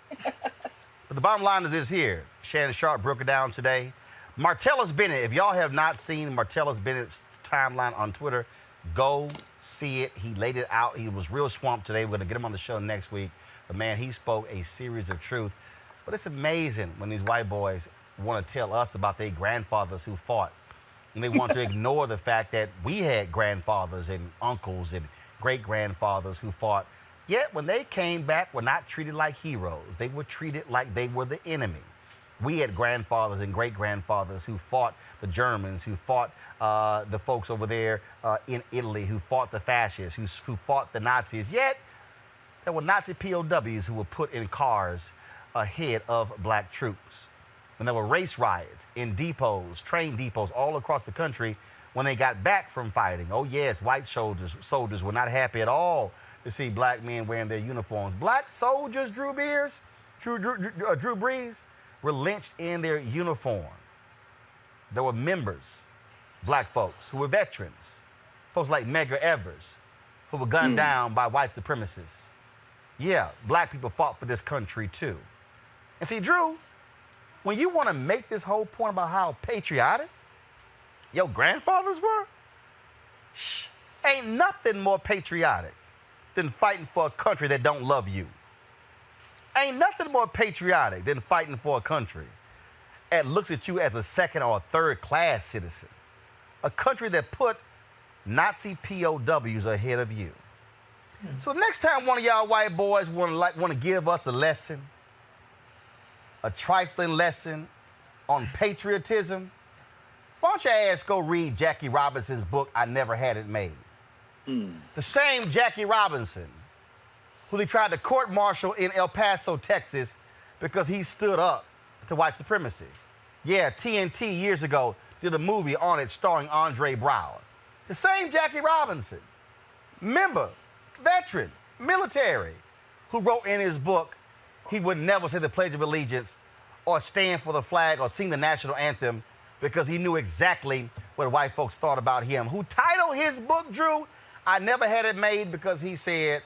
But the bottom line is this here. Shannon Sharp broke it down today. Martellus Bennett, if y'all have not seen Martellus Bennett's timeline on Twitter, go see it. He laid it out. He was real swamped today. We're going to get him on the show next week. But, man, he spoke a series of truth. But it's amazing when these white boys want to tell us about their grandfathers who fought. And they want to ignore the fact that we had grandfathers and uncles and great-grandfathers who fought. Yet when they came back, were not treated like heroes. They were treated like they were the enemy. We had grandfathers and great-grandfathers who fought the Germans, who fought the folks over there in Italy, who fought the fascists, who fought the Nazis. Yet there were Nazi POWs who were put in cars ahead of Black troops. When there were race riots in depots, train depots all across the country, when they got back from fighting, oh yes, white soldiers were not happy at all to see Black men wearing their uniforms. Black soldiers, Drew Brees, were lynched in their uniform. There were members, Black folks, who were veterans, folks like Medgar Evers, who were gunned down by white supremacists. Yeah, Black people fought for this country too. And see, Drew, when you want to make this whole point about how patriotic your grandfathers were, ain't nothing more patriotic than fighting for a country that don't love you. Ain't nothing more patriotic than fighting for a country that looks at you as a second or a third class citizen. A country that put Nazi POWs ahead of you. So next time one of y'all white boys want to give us a lesson, a trifling lesson on patriotism, why Why don't your ass go read Jackie Robinson's book, I Never Had It Made? The same Jackie Robinson who they tried to court-martial in El Paso, Texas, because he stood up to white supremacy. Yeah, TNT years ago did a movie on it starring Andre Braugher. The same Jackie Robinson, member, veteran, military, who wrote in his book he would never say the Pledge of Allegiance or stand for the flag or sing the national anthem because he knew exactly what white folks thought about him, who titled his book, Drew, I Never Had It Made, because he said,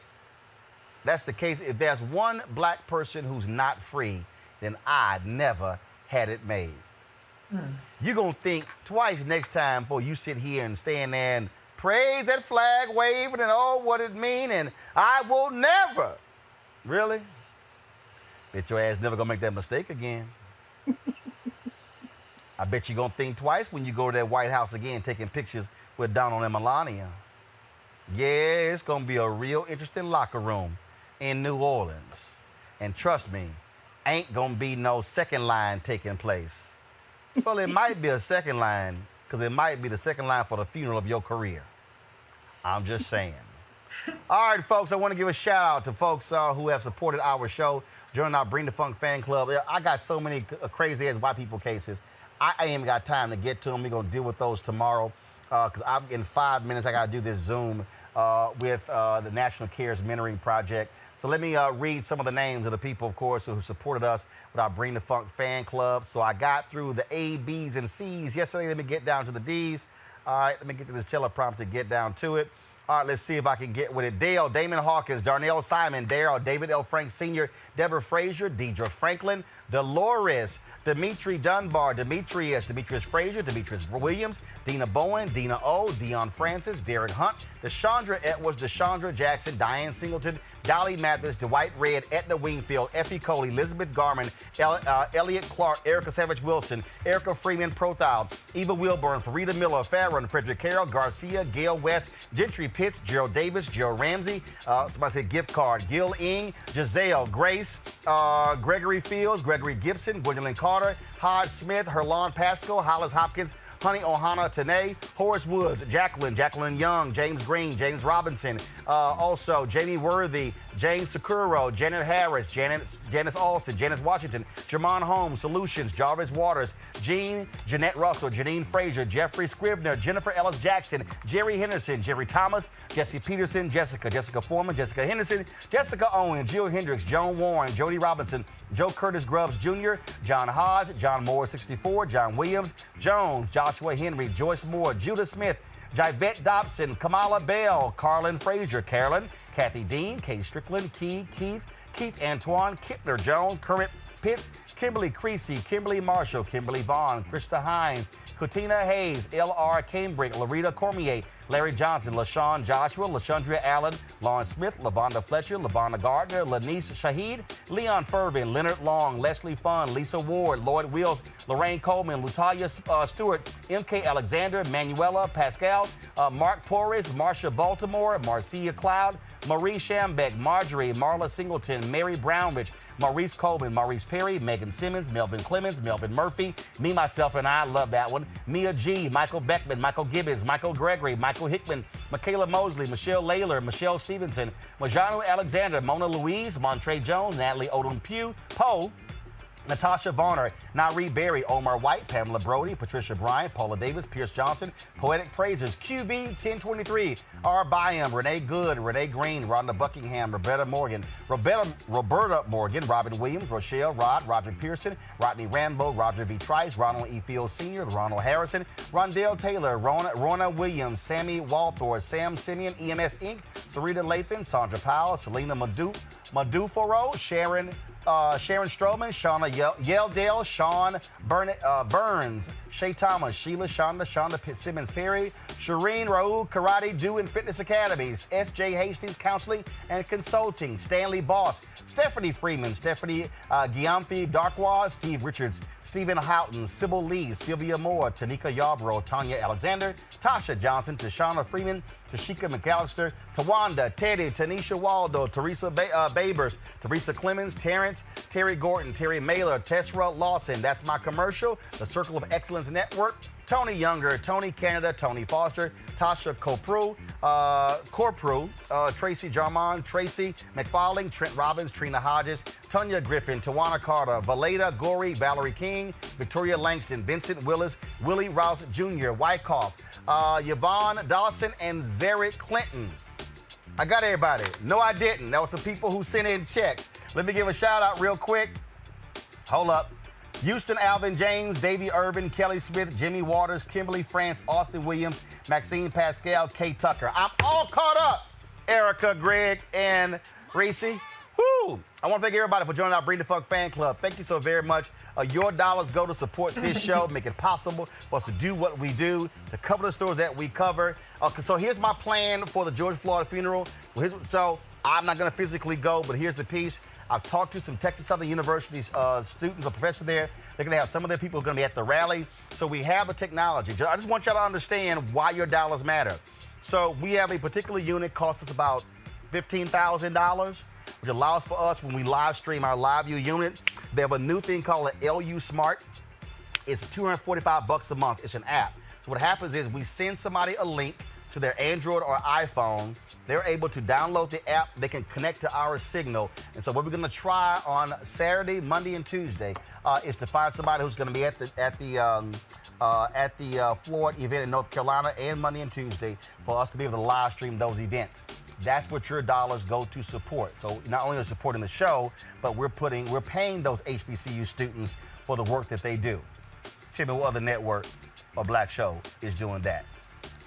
that's the case. If there's one black person who's not free, then I never had it made. You're going to think twice next time before you sit here and stand there and praise that flag waving and oh, what it mean, and I will never. Really? Bet your ass never going to make that mistake again. I bet you're going to think twice when you go to that White House again taking pictures with Donald and Melania. Yeah, it's going to be a real interesting locker room in New Orleans. And trust me, ain't going to be no second line taking place. Well, it might be a second line because it might be the second line for the funeral of your career. I'm just saying. All right, folks, I want to give a shout out to folks who have supported our show, joining our Bring the Funk fan club. I got so many crazy-ass white people cases. I ain't even got time to get to them. We're going to deal with those tomorrow because in 5 minutes I got to do this Zoom with the National Cares Mentoring Project. So let me read some of the names of the people, of course, who supported us with our Bring the Funk fan club. So I got through the A, B's, and C's yesterday. Let me get down to the D's. All right, let me get to this teleprompter to get down to it. All right, let's see if I can get with it. Dale, Damon Hawkins, Darnell Simon, Darrell, David L. Frank Sr., Deborah Frazier, Deidre Franklin, Dolores, Dimitri Dunbar, Demetrius Frazier, Demetrius Williams, Dina Bowen, Dina O, Dion Francis, Derek Hunt, Deshandra Edwards, Deshandra Jackson, Diane Singleton, Dolly Mathis, Dwight Red, Etna Wingfield, Effie Coley, Elizabeth Garman, Elliot Clark, Erica Savage Wilson, Erica Freeman Prothal, Eva Wilburn, Farida Miller, Farron, Frederick Carroll, Garcia, Gail West, Gentry Pitts, Gerald Davis, Gerald Ramsey, somebody said gift card, Gil Ing, Giselle, Grace, Gregory Fields, Gregory Gibson, Gwendolyn Carter, Hod Smith, Herlon Pascal, Hollis Hopkins, Honey Ohana Tanae, Horace Woods, Jacqueline Young, James Green, James Robinson, also Jamie Worthy, Jane Sakuro, Janet Harris, Janice Alston, Janice Washington, Jermon Holmes, Solutions, Jarvis Waters, Jeanette Russell, Janine Frazier, Jeffrey Scribner, Jennifer Ellis Jackson, Jerry Henderson, Jerry Thomas, Jesse Peterson, Jessica Foreman, Jessica Henderson, Jessica Owen, Jill Hendricks, Joan Warren, Jody Robinson, Joe Curtis Grubbs Jr., John Hodge, John Moore 64, John Williams, Jones, Joshua Henry, Joyce Moore, Judah Smith, Jivette Dobson, Kamala Bell, Carlin Frazier, Carolyn, Kathy Dean, Kay Strickland, Keith Antoine, Kittler Jones, Kermit Pitts, Kimberly Creasy, Kimberly Marshall, Kimberly Vaughn, Krista Hines, Katina Hayes, L.R. Cambridge, Larita Cormier, Larry Johnson, LaShawn Joshua, LaShandria Allen, Lauren Smith, LaVonda Fletcher, LaVonda Gardner, Lanice Shahid, Leon Fervin, Leonard Long, Leslie Fun, Lisa Ward, Lloyd Wills, Lorraine Coleman, Lutalia Stewart, M.K. Alexander, Manuela Pascal, Mark Porras, Marsha Baltimore, Marcia Cloud, Marie Shambeck, Marjorie, Marla Singleton, Mary Brownridge, Maurice Coleman, Maurice Perry, Megan Simmons, Melvin Clemens, Melvin Murphy, Me, Myself, and I, love that one, Mia G, Michael Beckman, Michael Gibbons, Michael Gregory, Michael Hickman, Michaela Mosley, Michelle Layler, Michelle Stevenson, Majano Alexander, Mona Louise, Montre Jones, Natalie Odom Poe, Natasha Varner, Nari Berry, Omar White, Pamela Brody, Patricia Bryant, Paula Davis, Pierce Johnson, Poetic Praisers, QV 1023, R. Byam, Renee Good, Renee Green, Rhonda Buckingham, Roberta Morgan, Robin Williams, Rochelle Rod, Roger Pearson, Rodney Rambo, Roger V. Trice, Ronald E. Fields Sr., Ronald Harrison, Rondell Taylor, Rona Williams, Sammy Walthor, Sam Simeon, EMS Inc., Sarita Lathan, Sandra Powell, Selena Maduforo, Sharon Stroman, Shauna Yeldale, Sean Burns, Shay Thomas, Sheila Shonda Simmons Perry, Shireen Raul, Karate Do and Fitness Academies, S.J. Hastings Counseling and Consulting, Stanley Boss, Stephanie Freeman, Stephanie Giampi Darkwa, Steve Richards, Stephen Houghton, Sybil Lee, Sylvia Moore, Tanika Yarbrough, Tanya Alexander, Tasha Johnson, Tashana Freeman, Tashika McAllister, Tawanda, Teddy, Tanisha Waldo, Teresa Babers, Teresa Clemens, Terrence, Prince, Terry Gordon, Terry Mailer, Tessera Lawson. That's my commercial. The Circle of Excellence Network. Tony Younger, Tony Canada, Tony Foster, Tasha Corprew, Tracy Jarmon, Tracy McFarling, Trent Robbins, Trina Hodges, Tonya Griffin, Tawana Carter, Valeda Gorey, Valerie King, Victoria Langston, Vincent Willis, Willie Rouse Jr., Wyckoff, Yvonne Dawson, and Zarek Clinton. I got everybody. No, I didn't. That was some people who sent in checks. Let me give a shout out real quick. Hold up. Houston Alvin James, Davey Urban, Kelly Smith, Jimmy Waters, Kimberly France, Austin Williams, Maxine Pascal, Kay Tucker. I'm all caught up. Erica, Greg, and Reese. Woo! I want to thank everybody for joining our Breed the Funk fan club. Thank you so very much. Your dollars go to support this show, make it possible for us to do what we do, to cover the stories that we cover. So here's my plan for the George Floyd funeral. So I'm not going to physically go, but here's the piece. I've talked to some Texas Southern University students or professors there. They're going to have some of their people going to be at the rally. So we have the technology. I just want y'all to understand why your dollars matter. So we have a particular unit, costs us about $15,000, which allows for us, when we live stream our live view unit, they have a new thing called an LU Smart. It's $245 a month. It's an app. So what happens is we send somebody a link to their Android or iPhone. They're able to download the app. They can connect to our signal. And so what we're going to try on Saturday, Monday, and Tuesday is to find somebody who's going to be at the Floyd event in North Carolina, and Monday and Tuesday, for us to be able to live stream those events. That's what your dollars go to support. So not only are supporting the show, but we're paying those HBCU students for the work that they do. Tell me what other network or black show is doing that.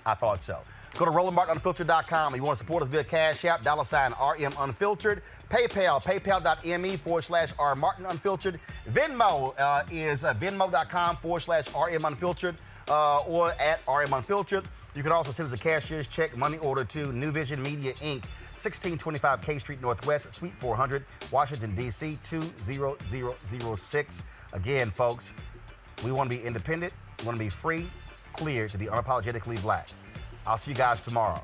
I thought so. Go to RolandMartinUnfiltered.com. If you want to support us via Cash App, $RM Unfiltered. PayPal, paypal.me/RMartinUnfiltered. Venmo is venmo.com/RM Unfiltered or at RM Unfiltered. You can also send us a cashier's check money order to New Vision Media, Inc., 1625 K Street Northwest, Suite 400, Washington, D.C., 20006. Again, folks, we want to be independent. We want to be free, clear, to be unapologetically black. I'll see you guys tomorrow.